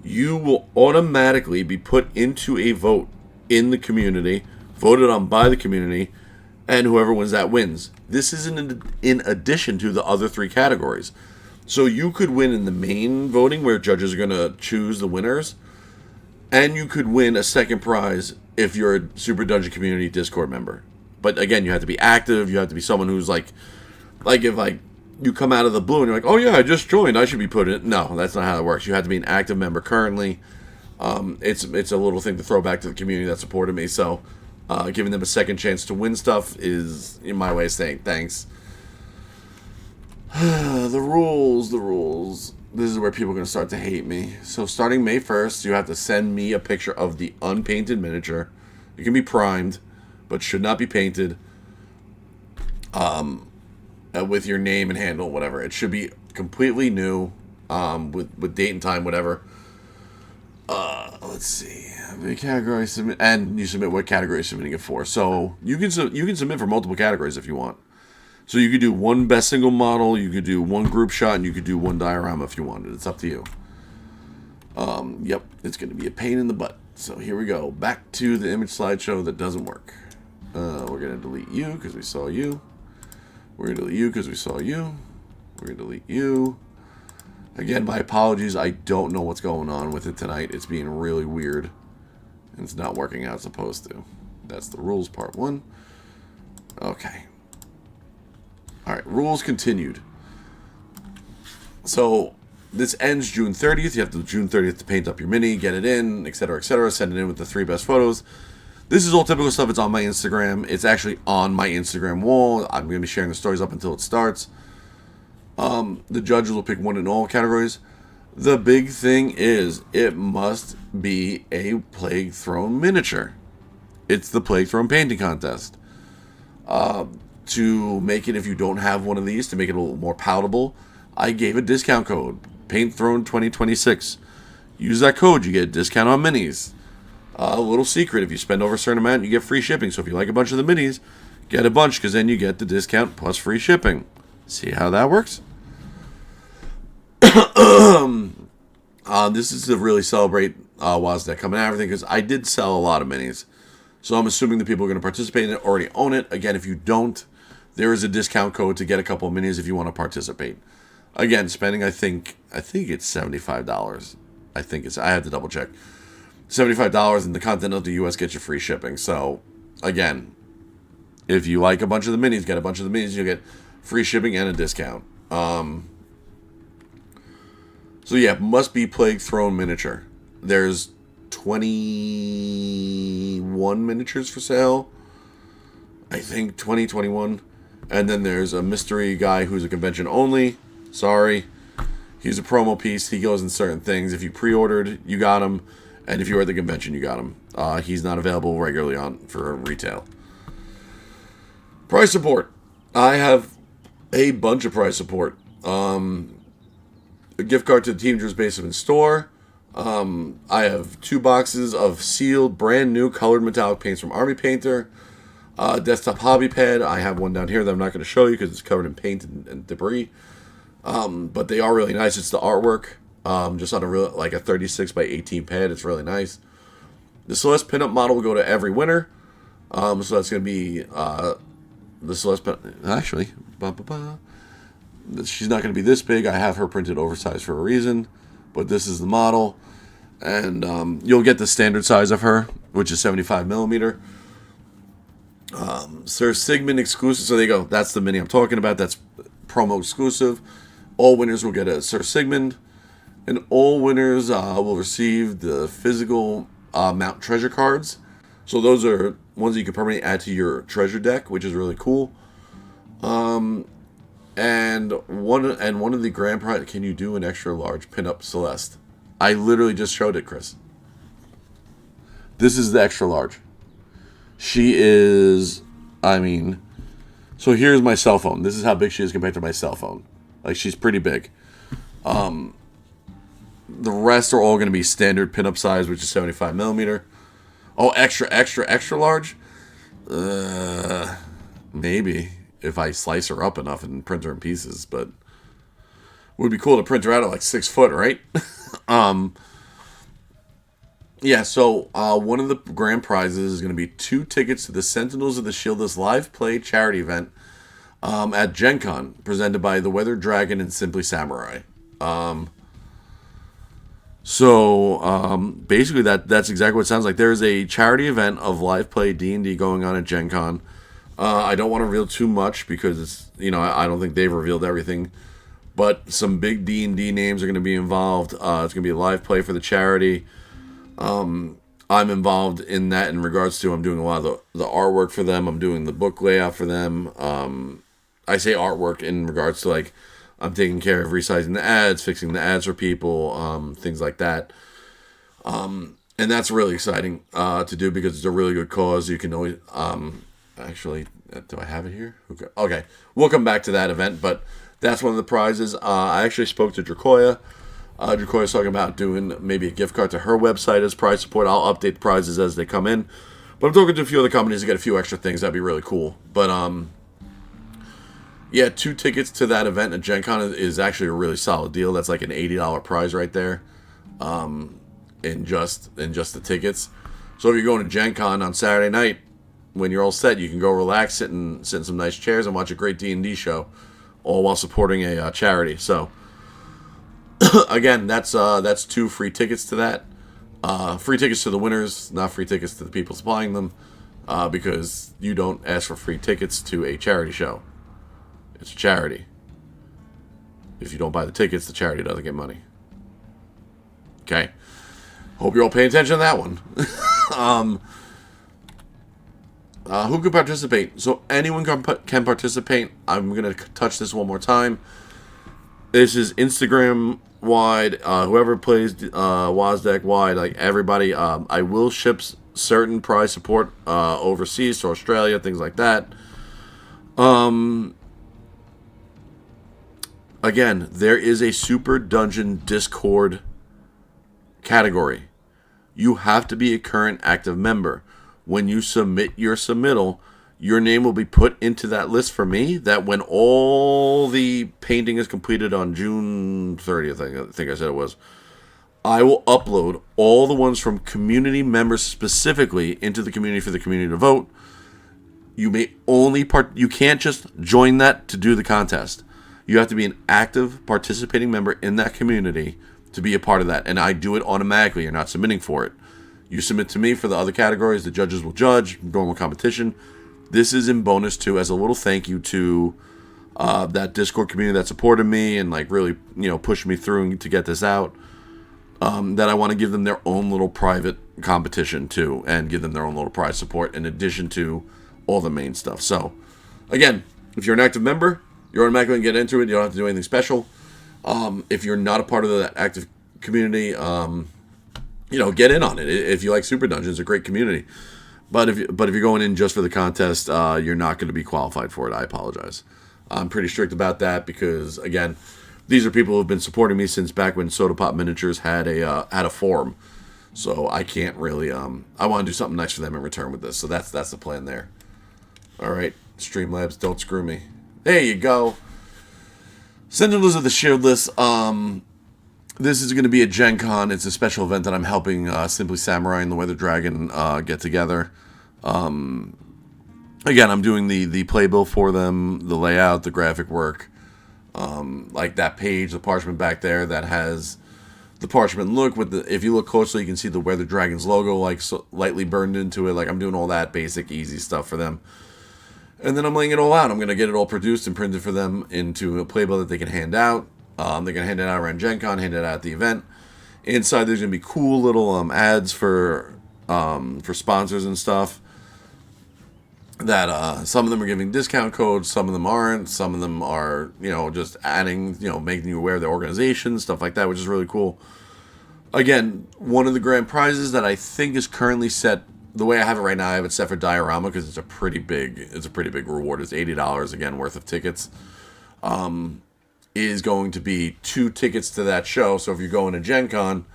you will automatically be put into a vote in the community, voted on by the community, and whoever wins that wins. This is in addition to the other 3 categories. So you could win in the main voting where judges are going to choose the winners, and you could win a second prize if you're a Super Dungeon Community Discord member. But again, you have to be active. You have to be someone who's like if you come out of the blue and you're like, "Oh yeah, I just joined, I should be put in." No, that's not how it works. You have to be an active member currently. It's a little thing to throw back to the community that supported me. So giving them a second chance to win stuff is, in my way of saying thanks. The rules. This is where people are going to start to hate me. So starting May 1st, you have to send me a picture of the unpainted miniature. It can be primed, but should not be painted. With your name and handle, whatever. It should be completely new, with date and time, whatever. Let's see. The category submit, and you submit what category you're submitting it for. So you can submit for multiple categories if you want. So you could do one best single model, you could do one group shot, and you could do one diorama if you wanted. It's up to you. Yep, it's going to be a pain in the butt. So here we go. Back to the image slideshow that doesn't work. We're going to delete you because we saw you. We're going to delete you because we saw you. We're going to delete you. Again, my apologies. I don't know what's going on with it tonight. It's being really weird. And it's not working out supposed to. That's the rules part 1. Okay. Alright, rules continued. So, this ends June 30th. You have to June 30th to paint up your mini, get it in, etc., etc. Send it in with the 3 best photos. This is all typical stuff. It's on my Instagram. It's actually on my Instagram wall. I'm going to be sharing the stories up until it starts. The judges will pick one in all categories. The big thing is it must be a Plague Throne miniature. It's the Plague Throne painting contest. To make it, if you don't have one of these, to make it a little more palatable, I gave a discount code, Paint Throne 2026. Use that code, you get a discount on minis. A little secret, if you spend over a certain amount, you get free shipping. So if you like a bunch of the minis, get a bunch, because then you get the discount plus free shipping. See how that works? This is to really celebrate Wosdec coming out and everything, because I did sell a lot of minis. So I'm assuming the people who are going to participate in it already own it. Again, if you don't, there is a discount code to get a couple of minis if you want to participate. Again, spending I think it's $75. I have to double check. $75 in the continental of the US gets you free shipping. So again, if you like a bunch of the minis, get a bunch of the minis, you'll get free shipping and a discount. So yeah, must be Plague Throne miniature. There's 21 miniatures for sale. I think 21. And then there's a mystery guy who's a convention only. Sorry. He's a promo piece. He goes in certain things. If you pre-ordered, you got him. And if you were at the convention, you got him. He's not available regularly for retail. Price support. I have a bunch of price support. A gift card to the Team Drew's Basement store. I have 2 boxes of sealed, brand new colored metallic paints from Army Painter. Desktop hobby pad. I have one down here that I'm not going to show you because it's covered in paint and debris. But they are really nice. It's the artwork. Just on a 36 by 18 pad. It's really nice. The Celeste pinup model will go to every winner. So that's going to be the Celeste pinup. Actually, she's not going to be this big. I have her printed oversized for a reason. But this is the model. And you'll get the standard size of her, which is 75 millimeter. Sir Sigmund exclusive. So there you go. That's the mini I'm talking about. That's promo exclusive. All winners will get a Sir Sigmund. And all winners will receive the physical Mount Treasure cards. So those are ones that you can permanently add to your treasure deck, which is really cool. And one of the grand prize, can you do an extra large pinup Celeste? I literally just showed it, Chris. This is the extra large. She is, so here's my cell phone. This is how big she is compared to my cell phone. Like, she's pretty big. The rest are all going to be standard pinup size, which is 75 millimeter. Oh, extra large? Maybe. If I slice her up enough and print her in pieces, but it would be cool to print her out at like 6 foot, right? Yeah, so one of the grand prizes is going to be 2 tickets to the Sentinels of the Shieldless live play charity event at Gen Con, presented by the Weathered Dragon and Simply Samurai. Basically that's exactly what it sounds like. There's a charity event of live play D&D going on at Gen Con. I don't want to reveal too much because it's, I don't think they've revealed everything. But some big D&D names are going to be involved. It's going to be a live play for the charity. I'm involved in that in regards to, I'm doing a lot of the artwork for them. I'm doing the book layout for them. I say artwork in regards to, like, I'm taking care of resizing the ads, fixing the ads for people, things like that. And that's really exciting to do because it's a really good cause. You can always... Actually, do I have it here? Okay. We'll come back to that event, but that's one of the prizes. I actually spoke to Dracoya. Dracoya's talking about doing maybe a gift card to her website as prize support. I'll update the prizes as they come in. But I'm talking to a few other companies to get a few extra things. That'd be really cool. But, yeah, 2 tickets to that event at Gen Con is actually a really solid deal. That's like an $80 prize right there in just the tickets. So if you're going to Gen Con on Saturday night, when you're all set, you can go relax, sit in some nice chairs and watch a great D&D show, all while supporting a charity. So, again, that's 2 free tickets to that. Free tickets to the winners, not free tickets to the people supplying them, because you don't ask for free tickets to a charity show. It's a charity. If you don't buy the tickets, the charity doesn't get money. Okay. Hope you're all paying attention to that one. Who can participate? So anyone can participate. I'm going to touch this one more time. This is Instagram wide. Whoever plays Wosdec wide, like everybody. I will ship certain prize support overseas to Australia, things like that. Again, there is a Super Dungeon Discord category. You have to be a current active member. When you submit your submittal, your name will be put into that list for me, that when all the painting is completed on June 30th, I think I said it was, I will upload all the ones from community members specifically into the community for the community to vote. You may only you can't just join that to do the contest. You have to be an active participating member in that community to be a part of that. And I do it automatically. You're not submitting for it. You submit to me for the other categories. The judges will judge, normal competition. This is in bonus too, as a little thank you to that Discord community that supported me and like really, pushed me through to get this out. That I want to give them their own little private competition too, and give them their own little prize support in addition to all the main stuff. So, again, if you're an active member, you're automatically going to get into it. You don't have to do anything special. If you're not a part of that active community, get in on it. If you like Super Dungeons, a great community. But if you're going in just for the contest, you're not going to be qualified for it. I apologize. I'm pretty strict about that because, again, these are people who have been supporting me since back when Soda Pop Miniatures had a forum. So I can't really. I want to do something nice for them in return with this. So that's the plan there. All right, Streamlabs, don't screw me. There you go. Sentinels of the Shieldless. This is going to be a Gen Con. It's a special event that I'm helping Simply Samurai and the Weather Dragon get together. Again, I'm doing the playbill for them, the layout, the graphic work. Like that page, the parchment back there that has the parchment look with the. If you look closely, you can see the Weather Dragon's logo like lightly burned into it. Like I'm doing all that basic, easy stuff for them. And then I'm laying it all out. I'm going to get it all produced and printed for them into a playbill that they can hand out. They're going to hand it out around Gen Con, hand it out at the event. Inside, there's going to be cool little ads for sponsors and stuff. That some of them are giving discount codes, some of them aren't. Some of them are, just adding, making you aware of their organization, stuff like that, which is really cool. Again, one of the grand prizes that I think is currently set. The way I have it right now, I have it set for Diorama because it's a pretty big reward. It's $80 again worth of tickets. Is going to be 2 tickets to that show. So if you're going to Gen Con,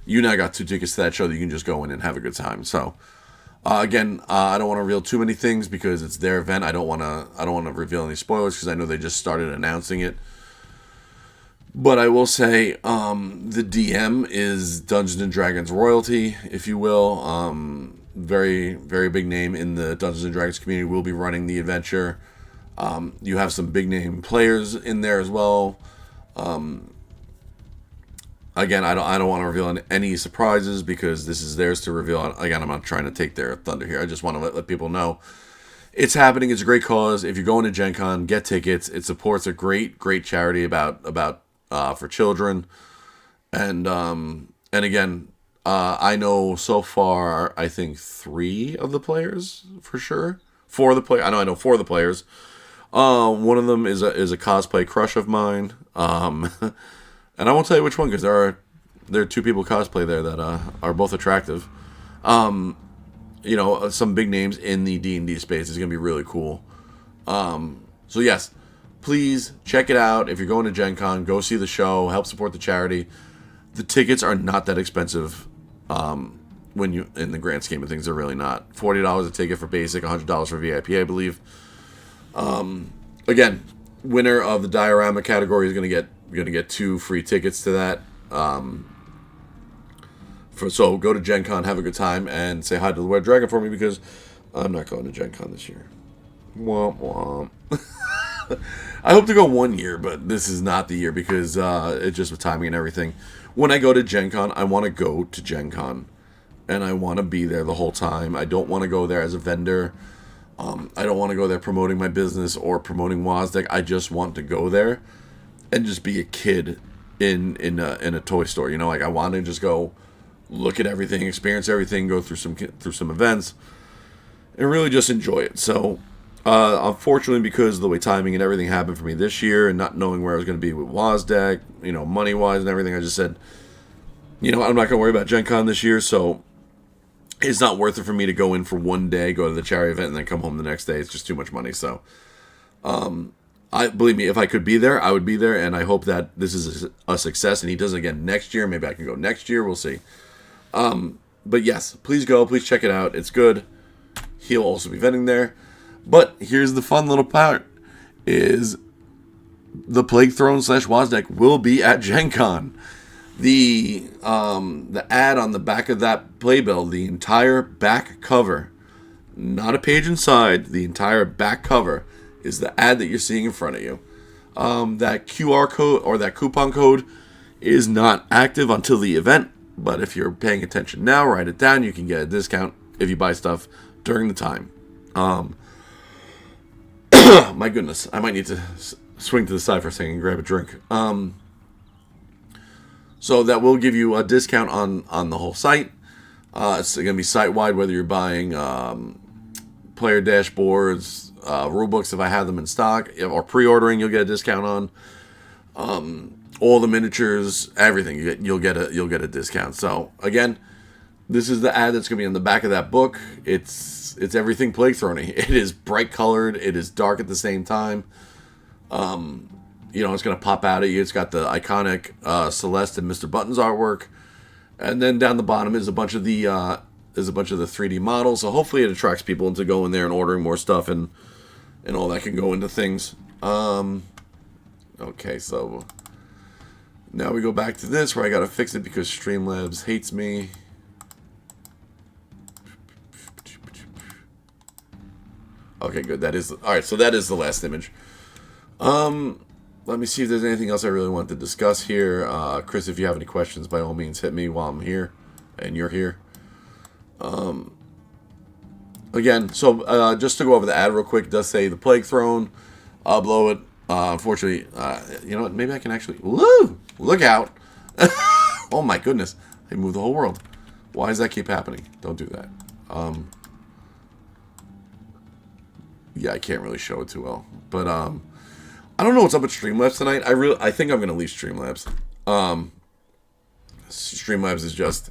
you now got 2 tickets to that show that you can just go in and have a good time. So again, I don't want to reveal too many things because it's their event. I don't want to reveal any spoilers because I know they just started announcing it. But I will say the DM is Dungeons and Dragons royalty, if you will. Very, very big name in the Dungeons and Dragons community will be running the adventure. You have some big name players in there as well. Again, I don't want to reveal any surprises because this is theirs to reveal. Again, I'm not trying to take their thunder here. I just want to let people know it's happening. It's a great cause. If you're going to Gen Con, get tickets. It supports a great charity about for children. And again, I know so far, I think 3 of the players for sure. 4 of the players. I know 4 of the players. One of them is a cosplay crush of mine. And I won't tell you which one because there are 2 people cosplay there that are both attractive. Some big names in the D&D space is going to be really cool. So yes, please check it out. If you're going to Gen Con, go see the show, help support the charity. The tickets are not that expensive. When you, in the grand scheme of things, they're really not. $40 a ticket for basic, $100 for VIP, I believe. Again, winner of the diorama category is going to get 2 free tickets to that. So go to Gen Con, have a good time, and say hi to the Red Dragon for me because I'm not going to Gen Con this year. Womp womp. I hope to go one year, but this is not the year because it's just with timing and everything. When I go to Gen Con, I want to go to Gen Con. And I want to be there the whole time. I don't want to go there as a vendor. I don't want to go there promoting my business or promoting Wosdec. I just want to go there and just be a kid in a toy store. I want to just go look at everything, experience everything, go through some events, and really just enjoy it. So, unfortunately, because of the way timing and everything happened for me this year and not knowing where I was going to be with Wosdec, money-wise and everything, I just said, I'm not going to worry about Gen Con this year, so it's not worth it for me to go in for one day, go to the charity event, and then come home the next day. It's just too much money. So, believe me, if I could be there, I would be there, and I hope that this is a success, and he does it again next year. Maybe I can go next year. We'll see. But yes, please go. Please check it out. It's good. He'll also be vending there. But here's the fun little part: is the Plague Throne / Wosdec will be at Gen Con. The ad on the back of that playbill, the entire back cover, not a page inside, the entire back cover is the ad that you're seeing in front of you. That QR code or that coupon code is not active until the event, but if you're paying attention now, write it down. You can get a discount if you buy stuff during the time. My goodness, I might need to swing to the side for a second and grab a drink. So that will give you a discount on the whole site. It's going to be site-wide, whether you're buying player dashboards, rulebooks if I have them in stock, or pre-ordering, you'll get a discount on. All the miniatures, everything, you'll get a discount. So again, this is the ad that's going to be on the back of that book. It's everything Plague Throne-y. It is bright colored. It is dark at the same time. It's going to pop out at you. It's got the iconic Celeste and Mr. Buttons artwork, and then down the bottom is a bunch of the 3D models. So hopefully it attracts people into going there and ordering more stuff, and all that can go into things. Okay, so now we go back to this where I got to fix it because Streamlabs hates me. Okay, good. That is all right. So that is the last image. Let me see if there's anything else I really want to discuss here. Chris, if you have any questions, by all means, hit me while I'm here and you're here. Again, so just to go over the ad real quick, it does say the Plague Throne. I'll blow it. Unfortunately, you know what? Maybe I can actually. Woo! Look out! Oh my goodness! I moved the whole world. Why does that keep happening? Don't do that. Yeah, I can't really show it too well, but I don't know what's up with Streamlabs tonight. I think I'm gonna leave Streamlabs. Streamlabs is just.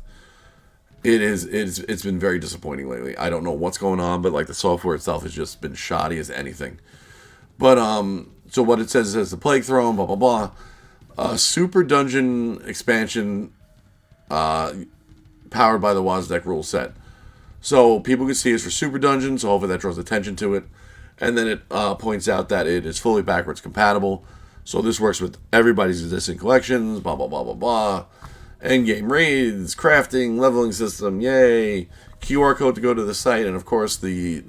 It's been very disappointing lately. I don't know what's going on, but like the software itself has just been shoddy as anything. But so what it says is the Plague Throne, blah blah blah, Super Dungeon expansion, powered by the Wosdec rule set. So people can see it's for Super Dungeon, so hopefully that draws attention to it. And then it points out that it is fully backwards compatible. So this works with everybody's existing collections, blah blah blah blah blah. Endgame raids, crafting, leveling system, yay! QR code to go to the site, and of course the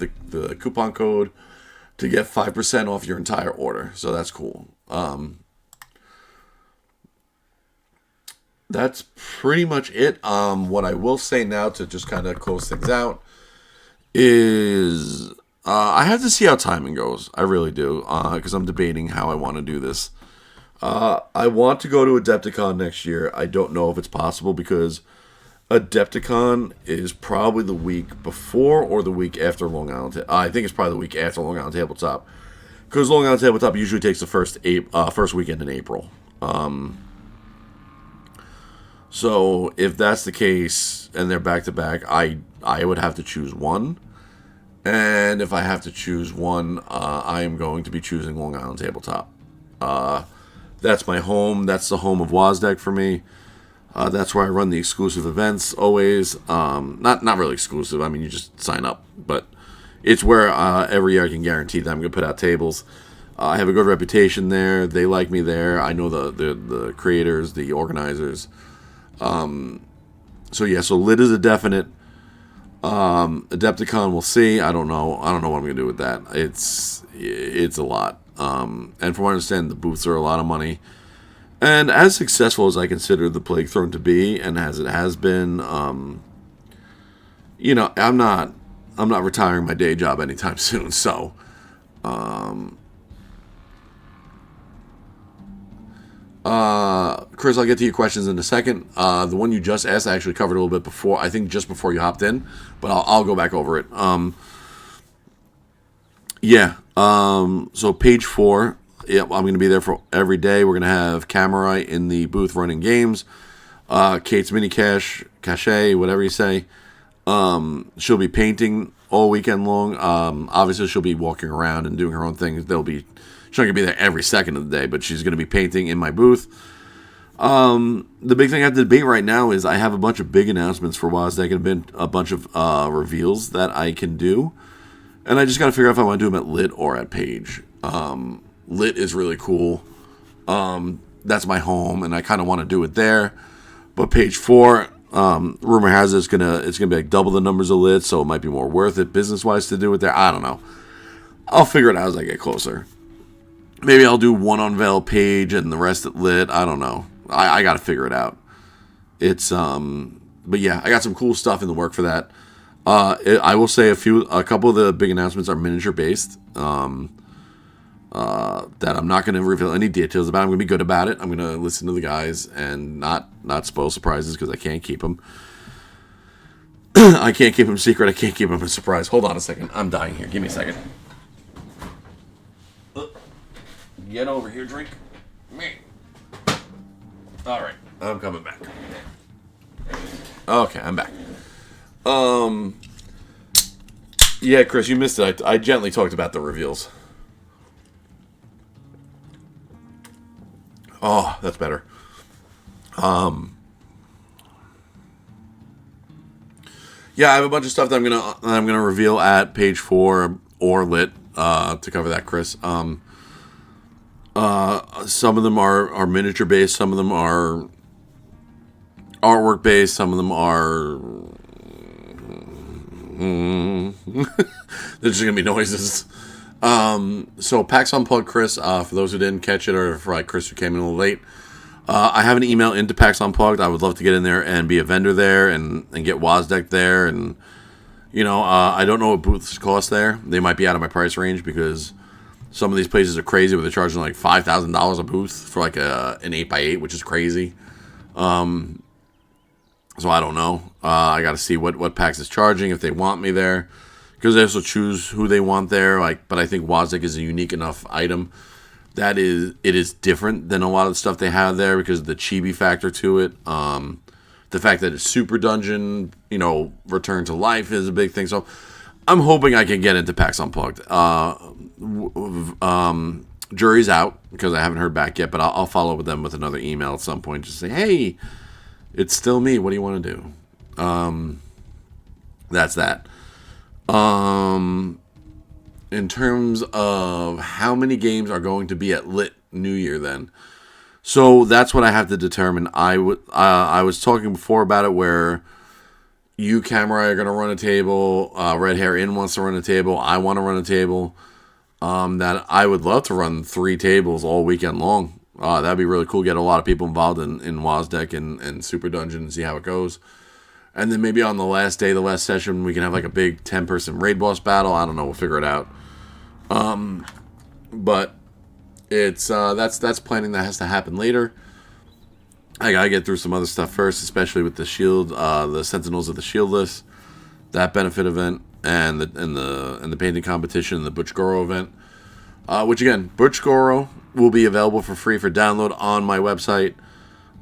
coupon code to get 5% off your entire order. So that's cool. That's pretty much it. What I will say now to just kind of close things out is I have to see how timing goes. I really do, because I'm debating how I want to do this. I want to go to Adepticon next year. I don't know if it's possible because Adepticon is probably the week before or the week after Long Island. I think it's probably the week after Long Island Tabletop, because Long Island Tabletop usually takes the first weekend in April. So if that's the case and they're back to back, I would have to choose one. And if I have to choose one, I am going to be choosing Long Island Tabletop. That's my home. That's the home of Wosdec for me. That's where I run the exclusive events always. Not really exclusive. I mean, you just sign up. But it's where every year I can guarantee that I'm going to put out tables. I have a good reputation there. They like me there. I know the creators, the organizers. So yeah, so lit is a definite. Adepticon, we'll see. I don't know what I'm going to do with that. It's a lot. And from what I understand, the booths are a lot of money. And as successful as I consider the Plague Throne to be, and as it has been, I'm not retiring my day job anytime soon. So, Chris, I'll get to your questions in a second. The one you just asked, I actually covered a little bit before. I think just before you hopped in, but I'll go back over it. So page 4. Yeah, I'm going to be there for every day. We're going to have Camerai in the booth running games. Kate's Mini Cache, whatever you say. She'll be painting all weekend long. Obviously, she'll be walking around and doing her own thing. She's not going to be there every second of the day, but she's going to be painting in my booth. The big thing I have to debate right now is I have a bunch of big announcements for Wosdec and a bunch of reveals that I can do. And I just got to figure out if I want to do them at Lit or at Page. Lit is really cool. That's my home, and I kind of want to do it there. But Page 4, rumor has it's gonna be like double the numbers of Lit, so it might be more worth it business-wise to do it there. I don't know. I'll figure it out as I get closer. Maybe I'll do one on Veil Page and the rest at Lit. I don't know. I got to figure it out. It's but yeah, I got some cool stuff in the work for that. I will say a couple of the big announcements are miniature based. That I'm not going to reveal any details about. I'm going to be good about it. I'm going to listen to the guys and not spoil surprises because I can't keep them. I can't keep them secret. I can't keep them a surprise. Hold on a second. I'm dying here. Give me a second. Get over here, drink. All right, I'm coming back. Okay, I'm back. Yeah, Chris, you missed it. I gently talked about the reveals. Oh, that's better. Yeah, I have a bunch of stuff that I'm gonna reveal at Page 4 or Lit to cover that, Chris. Some of them are miniature based, some of them are artwork based, some of them are there's just gonna be noises. So PAX Unplugged, Chris, for those who didn't catch it, or for like Chris who came in a little late, I have an email into PAX Unplugged. I would love to get in there and be a vendor there and get Wosdec there, and I don't know what booths cost there. They might be out of my price range because some of these places are crazy where they're charging like $5,000 a booth for like an 8x8, which is crazy. So I don't know. I got to see what PAX is charging if they want me there, because they also choose who they want there. But I think Wosdec is a unique enough item that it is different than a lot of the stuff they have there because of the chibi factor to it. The fact that it's Super Dungeon, Return to Life is a big thing. So I'm hoping I can get into PAX Unplugged. Jury's out because I haven't heard back yet, but I'll follow up with them with another email at some point. Just say, hey, it's still me. What do you want to do? That's that. In terms of how many games are going to be at Lit New Year then. So that's what I have to determine. I was talking before about it where you, Cameron, are going to run a table. Red Hair Inn wants to run a table. I want to run a table. That I would love to run 3 tables all weekend long. That'd be really cool. Get a lot of people involved in Wosdec and Super Dungeon and see how it goes. And then maybe on the last day, the last session, we can have like a big 10-person raid boss battle. I don't know. We'll figure it out. But it's that's planning that has to happen later. I gotta get through some other stuff first, especially with the Shield, the Sentinels of the Shieldless, that benefit event, and the painting competition, the Butch Goro event. Which again, Butch Goro will be available for free for download on my website.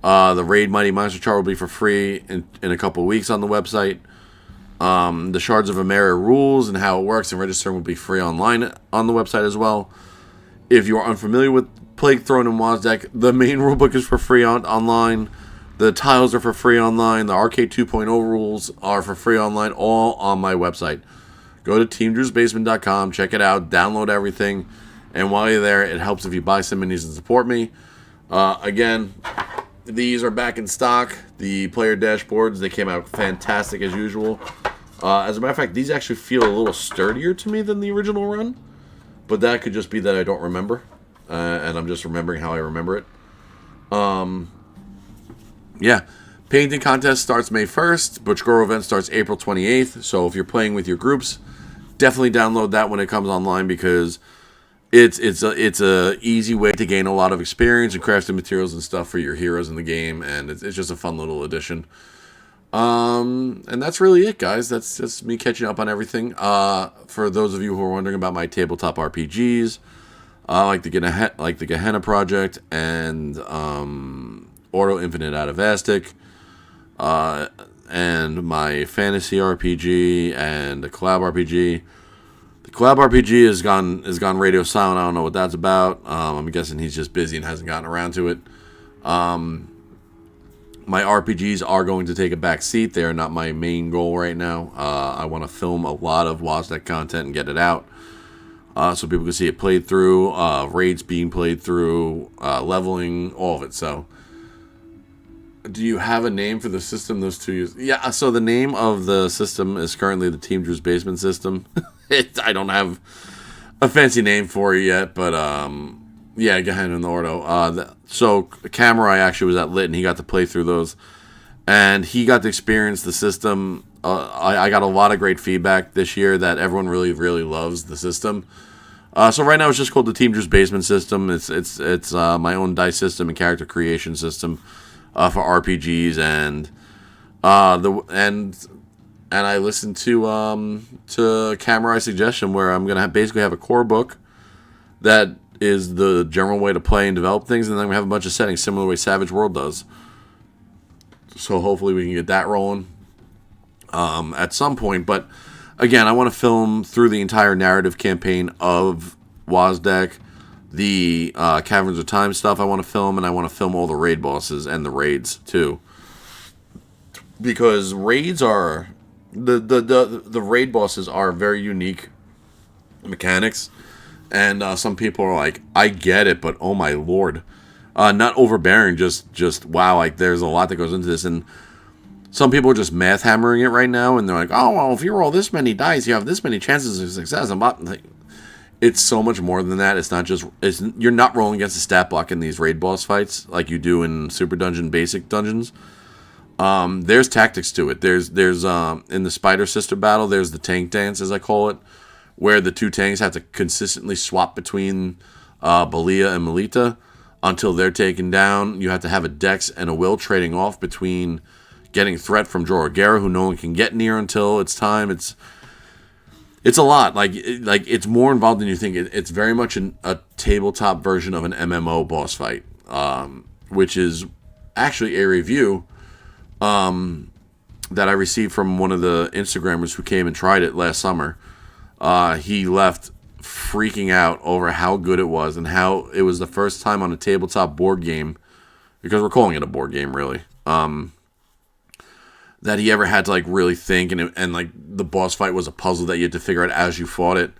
The Raid Mighty Monster chart will be for free in a couple of weeks on the website. The Shards of Emeria rules and how it works and registering will be free online on the website as well. If you are unfamiliar with Plague Throne and Wosdec, the main rulebook is for free online. The tiles are for free online. The Arcade 2.0 rules are for free online, all on my website. Go to teamdrewsbasement.com, check it out, download everything, and while you're there, it helps if you buy some minis and support me. Again, these are back in stock. The player dashboards, they came out fantastic as usual. As a matter of fact, these actually feel a little sturdier to me than the original run, but that could just be that I don't remember, and I'm just remembering how I remember it. Yeah, painting contest starts May 1st. Butch Goro event starts April 28th. So if you're playing with your groups, definitely download that when it comes online because it's a easy way to gain a lot of experience and crafting materials and stuff for your heroes in the game, and it's just a fun little addition. And that's really it, guys. That's just me catching up on everything. For those of you who are wondering about my tabletop RPGs, like the Gehenna Project and Ordo Infinite Atavastic, and my fantasy RPG and the collab RPG. The collab RPG has gone radio silent. I don't know what that's about. I'm guessing he's just busy and hasn't gotten around to it. My RPGs are going to take a back seat. They are not my main goal right now. I want to film a lot of Wosdec content and get it out, so people can see it played through, raids being played through, leveling, all of it. So, do you have a name for the system those 2 years? Yeah, so the name of the system is currently the Team Drew's Basement system. I don't have a fancy name for it yet, but yeah, go ahead in the order. So Camera actually was at Lit, and he got to play through those, and he got to experience the system. I got a lot of great feedback this year that everyone really, really loves the system. So right now it's just called the Team Drew's Basement system. It's my own dice system and character creation system for RPGs, and I listened to Camera's suggestion where I'm gonna basically have a core book that is the general way to play and develop things, and then we have a bunch of settings similar to the way Savage World does. So hopefully we can get that rolling at some point. But again, I want to film through the entire narrative campaign of Wosdec, the Caverns of Time stuff I want to film, and I want to film all the raid bosses and the raids too, because raids are the raid bosses are very unique mechanics. And some people are like, I get it, but oh my lord. Not overbearing, just wow, like there's a lot that goes into this. And some people are just math hammering it right now, and they're like, oh, well, if you roll this many dice, you have this many chances of success. It's so much more than that. It's not just, you're not rolling against a stat block in these raid boss fights like you do in Super Dungeon basic dungeons. There's tactics to it. There's in the Spider Sister battle, there's the tank dance, as I call it, where the two tanks have to consistently swap between Balia and Melita until they're taken down. You have to have a Dex and a Will trading off between getting threat from Jorogera, who no one can get near until it's time. It's a lot. Like it's more involved than you think. It's very much a tabletop version of an MMO boss fight, which is actually a review that I received from one of the Instagrammers who came and tried it last summer. He left freaking out over how good it was and how it was the first time on a tabletop board game, because we're calling it a board game really, that he ever had to like really think, and like the boss fight was a puzzle that you had to figure out as you fought it.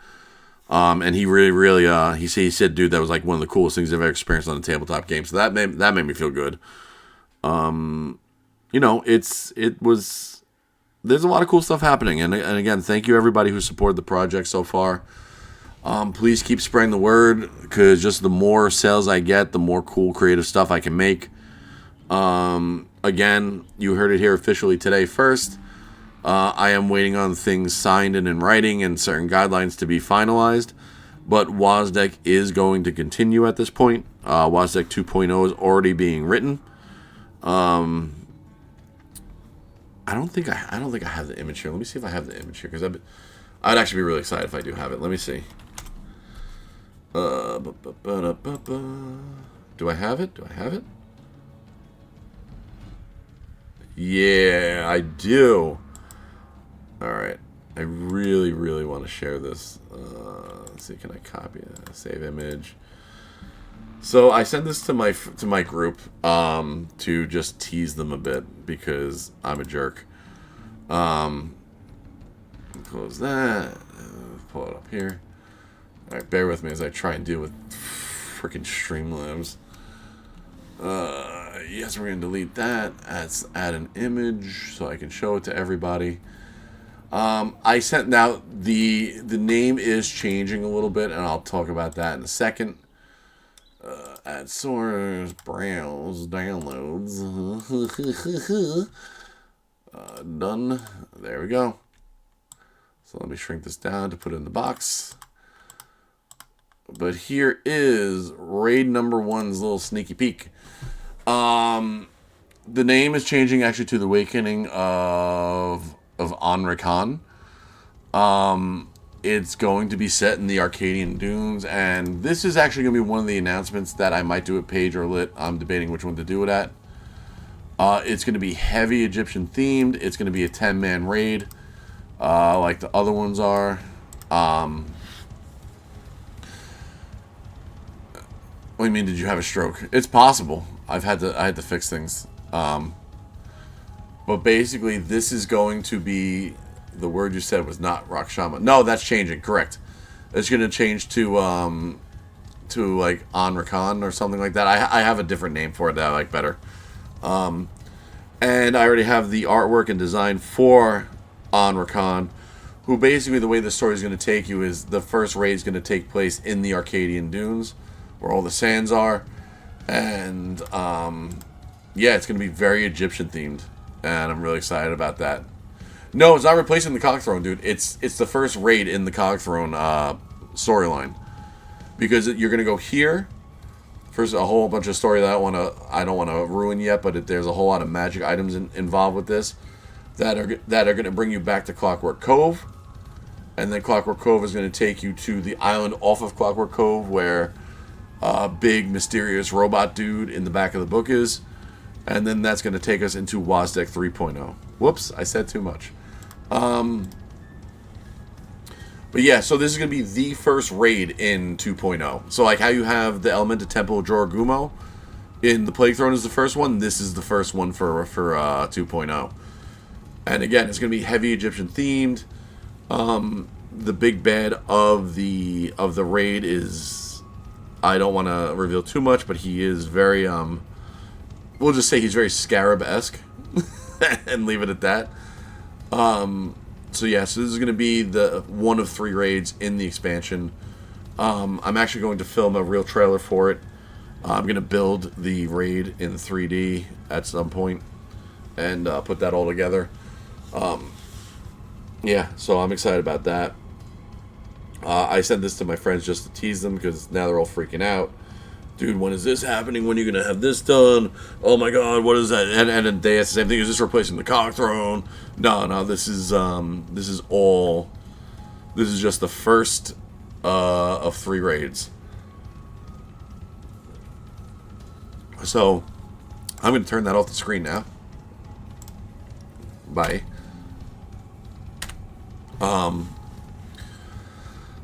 And he really he said, dude, that was like one of the coolest things I've ever experienced on a tabletop game. So that made me feel good. There's a lot of cool stuff happening, and again, thank you everybody who supported the project so far. Please keep spreading the word, because just the more sales I get, the more cool creative stuff I can make. Again, you heard it here officially today first. I am waiting on things signed and in writing and certain guidelines to be finalized, but Wosdec is going to continue at this point. Wosdec 2.0 is already being written. I don't think I have the image here. Let me see if I have the image here, because I'd actually be really excited if I do have it. Let me see. Do I have it? Yeah, I do. All right. I really, really want to share this. Let's see. Can I copy it? Save image. So I sent this to my group to just tease them a bit, because I'm a jerk. Close that. Pull it up here. All right, bear with me as I try and deal with freaking Streamlabs. Yes, we're gonna delete that. Add an image so I can show it to everybody. I sent now the name is changing a little bit, and I'll talk about that in a second. Add source, browse, downloads. Done. There we go. So let me shrink this down to put it in the box. But here is raid number 1's little sneaky peek. The name is changing actually to the Awakening of Anrakan. It's going to be set in the Arcadian Dunes, and this is actually going to be one of the announcements that I might do at Page or Lit. I'm debating which one to do it at. It's going to be heavy Egyptian themed. It's going to be a 10-man raid, like the other ones are. What do you mean, did you have a stroke? It's possible. I had to fix things. But basically, this is going to be, the word you said was not Rakshama. No, that's changing. Correct. It's going to change to like Anrakan or something like that. I have a different name for it that I like better. And I already have the artwork and design for Anrakan, who basically the way the story is going to take you is the first raid is going to take place in the Arcadian Dunes, where all the sands are, and yeah, it's going to be very Egyptian themed, and I'm really excited about that. No, it's not replacing the Cogthrone, dude. It's the first raid in the Cogthrone storyline, because you're going to go here. First, a whole bunch of story that I don't want to ruin yet, but there's a whole lot of magic items involved with this that are going to bring you back to Clockwork Cove, and then Clockwork Cove is going to take you to the island off of Clockwork Cove where a big mysterious robot dude in the back of the book is, and then that's going to take us into Wosdec 3.0. Whoops, I said too much. But yeah, so this is going to be the first raid in 2.0. So like how you have the Elemental Temple of Jorogumo in the Plague Throne is the first one, this is the first one for 2.0. And again, it's going to be heavy Egyptian themed. The big bad of the raid is, I don't want to reveal too much, but he is very we'll just say he's very Scarab-esque and leave it at that. So yeah, so this is going to be the one of 3 raids in the expansion. I'm actually going to film a real trailer for it. I'm going to build the raid in 3D at some point and put that all together. Yeah, so I'm excited about that. I sent this to my friends just to tease them because now they're all freaking out. Dude, when is this happening? When are you going to have this done? Oh my god, what is that? And then they asked the same thing. Is this replacing the Cogthrone? No, this is just the first of 3 raids. So, I'm going to turn that off the screen now. Bye.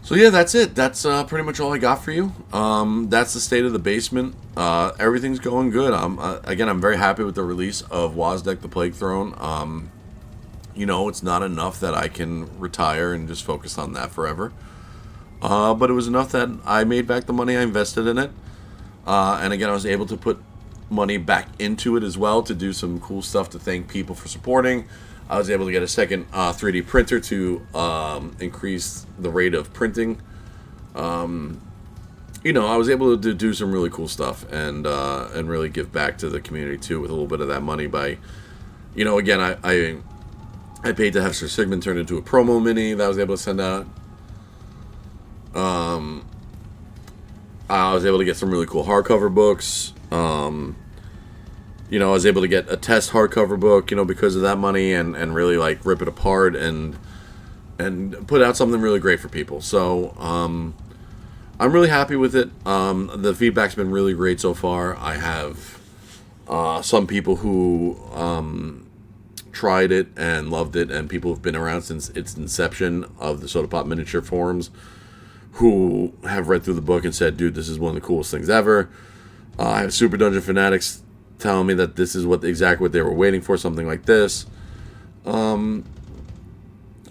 So yeah, that's it. That's pretty much all I got for you. That's the state of the basement. Everything's going good. Again, I'm very happy with the release of Wosdec the Plague Throne. You know, it's not enough that I can retire and just focus on that forever. But it was enough that I made back the money I invested in it. And again, I was able to put money back into it as well to do some cool stuff to thank people for supporting. I was able to get a second 3D printer to increase the rate of printing. You know, I was able to do some really cool stuff and really give back to the community too with a little bit of that money by, you know, again, I paid to have Sir Sigmund turned into a promo mini that I was able to send out. I was able to get some really cool hardcover books. You know, I was able to get a test hardcover book, you know, because of that money and really like rip it apart and put out something really great for people. So, I'm really happy with it. The feedback's been really great so far. I have some people who tried it and loved it, and people who've been around since its inception of the Soda Pop Miniature forums who have read through the book and said, dude, this is one of the coolest things ever. I have Super Dungeon Fanatics telling me that this is exactly what they were waiting for, something like this. You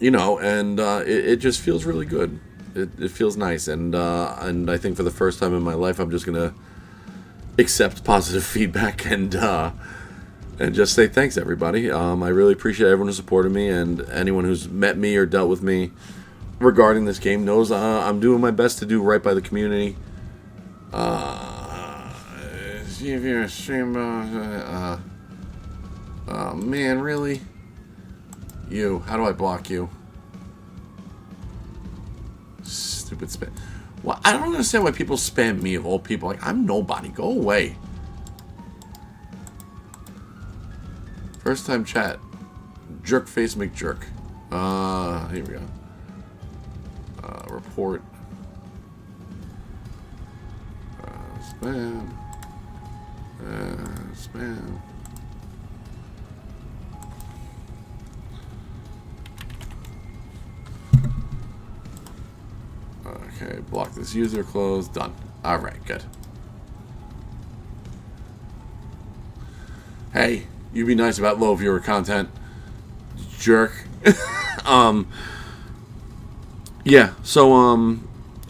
know, and it just feels really good. It feels nice, and I think for the first time in my life, I'm just gonna accept positive feedback and just say thanks, everybody. I really appreciate everyone who supported me, and anyone who's met me or dealt with me regarding this game knows I'm doing my best to do right by the community. See if you're a stream. Oh man, really? You? How do I block you? Stupid spam. Well, I don't understand why people spam me of all people. Like, I'm nobody. Go away. First time chat. Jerkface McJerk. Here we go. Report. Spam. Spam. Okay, block this user, close, done. Alright, good. Hey, You be nice about low viewer content, jerk. Yeah. So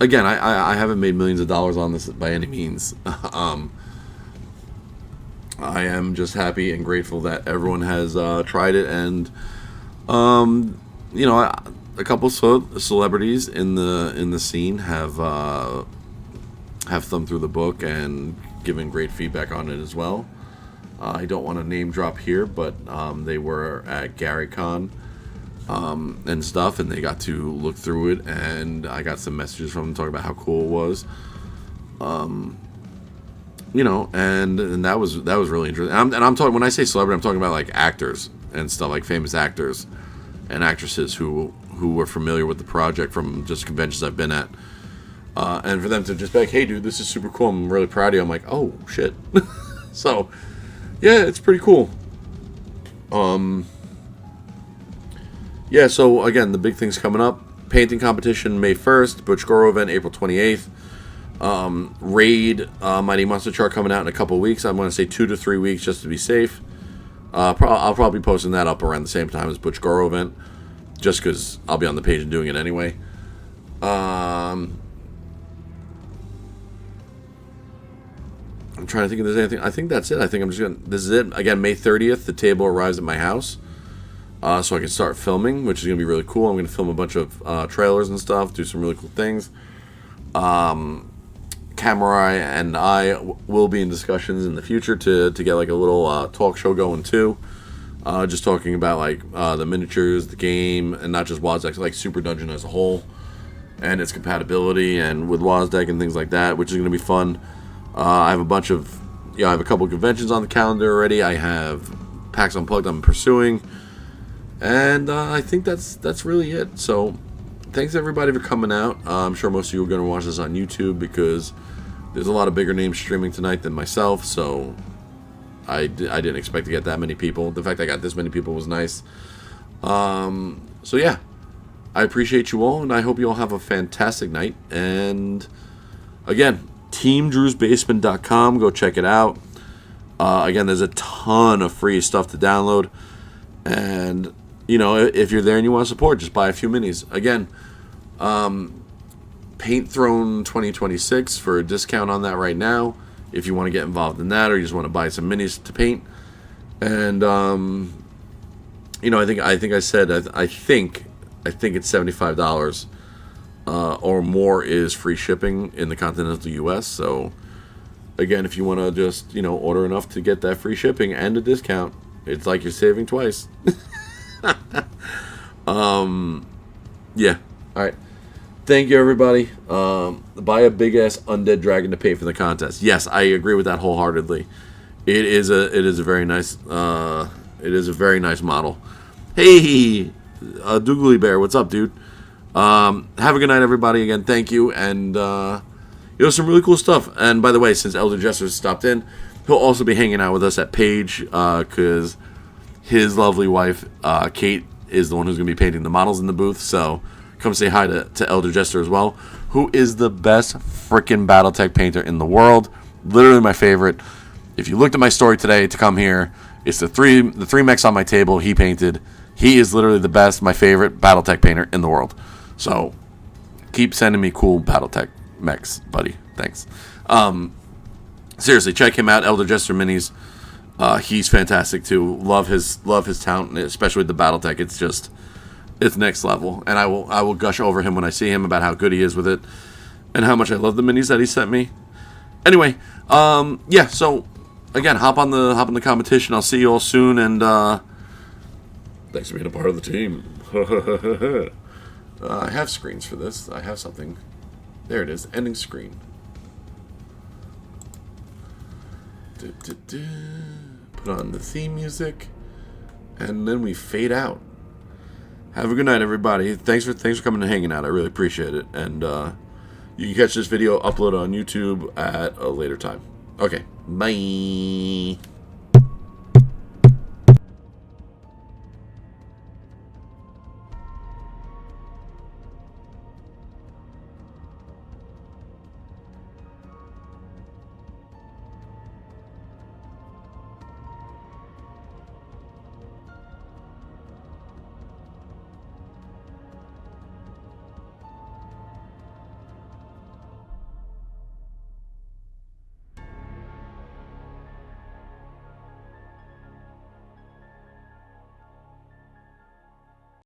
again, I haven't made millions of dollars on this by any means. I am just happy and grateful that everyone has tried it, and you know, a couple celebrities in the scene have thumbed through the book and given great feedback on it as well. I don't want to name drop here, but they were at GaryCon and stuff, and they got to look through it, and I got some messages from them talking about how cool it was. You know, and that was really interesting. And I'm talking, when I say celebrity, I'm talking about like actors and stuff, like famous actors and actresses who were familiar with the project from just conventions I've been at. And for them to just be like, hey, dude, this is super cool. I'm really proud of you. I'm like, oh, shit. So, yeah, it's pretty cool. Yeah, so, again, the big things coming up. Painting competition May 1st. Butch Goro event April 28th. Raid Mighty Monster Chart coming out in a couple weeks. I'm going to say 2 to 3 weeks just to be safe. I'll probably be posting that up around the same time as Butch Goro event, just because I'll be on the page and doing it anyway. I'm trying to think if there's anything. I think that's it. I think I'm just going to... This is it. Again, May 30th, the table arrives at my house. So I can start filming, which is going to be really cool. I'm going to film a bunch of trailers and stuff, do some really cool things. Camerai and I will be in discussions in the future to get like a little talk show going too. Just talking about like the miniatures, the game, and not just Wosdec, like Super Dungeon as a whole, and its compatibility, and with Wosdec and things like that, which is going to be fun. I have a bunch of, I have a couple conventions on the calendar already. I have PAX Unplugged I'm pursuing, and I think that's really it. So thanks everybody for coming out. I'm sure most of you are going to watch this on YouTube because there's a lot of bigger names streaming tonight than myself, so I didn't expect to get that many people. The fact I got this many people was nice. So yeah, I appreciate you all, and I hope you all have a fantastic night. And again, teamdrewsbasement.com, go check it out. Again, there's a ton of free stuff to download, and you know, if you're there and you want to support, just buy a few minis. Again, Paint Throne 2026 for a discount on that right now, if you want to get involved in that, or you just want to buy some minis to paint. And you know, I think I said I think it's $75 or more is free shipping in the continental U.S. So again, if you want to just, you know, order enough to get that free shipping and a discount, it's like you're saving twice. Yeah. All right. Thank you, everybody. Buy a big ass undead dragon to pay for the contest. Yes, I agree with that wholeheartedly. It is a very nice model. Hey, Doogly Bear, what's up, dude? Have a good night, everybody. Again, thank you, and you know, some really cool stuff. And by the way, since Elder Jester stopped in, he'll also be hanging out with us at Page because his lovely wife, Kate, is the one who's going to be painting the models in the booth. So come say hi to Elder Jester as well, who is the best freaking Battletech painter in the world. Literally my favorite. If you looked at my story today to come here, it's the three mechs on my table he painted. He is literally the best, my favorite Battletech painter in the world. So keep sending me cool Battletech mechs, buddy. Thanks. Seriously, check him out, Elder Jester Minis. He's fantastic too. Love his talent, especially with the Battletech. It's next level, and I will gush over him when I see him about how good he is with it, and how much I love the minis that he sent me. Anyway, yeah. So again, hop on the competition. I'll see you all soon, and thanks for being a part of the team. I have screens for this. I have something. There it is. Ending screen. Put on the theme music, and then we fade out. Have a good night, everybody. Thanks for coming and hanging out. I really appreciate it. And you can catch this video uploaded on YouTube at a later time. Okay, bye.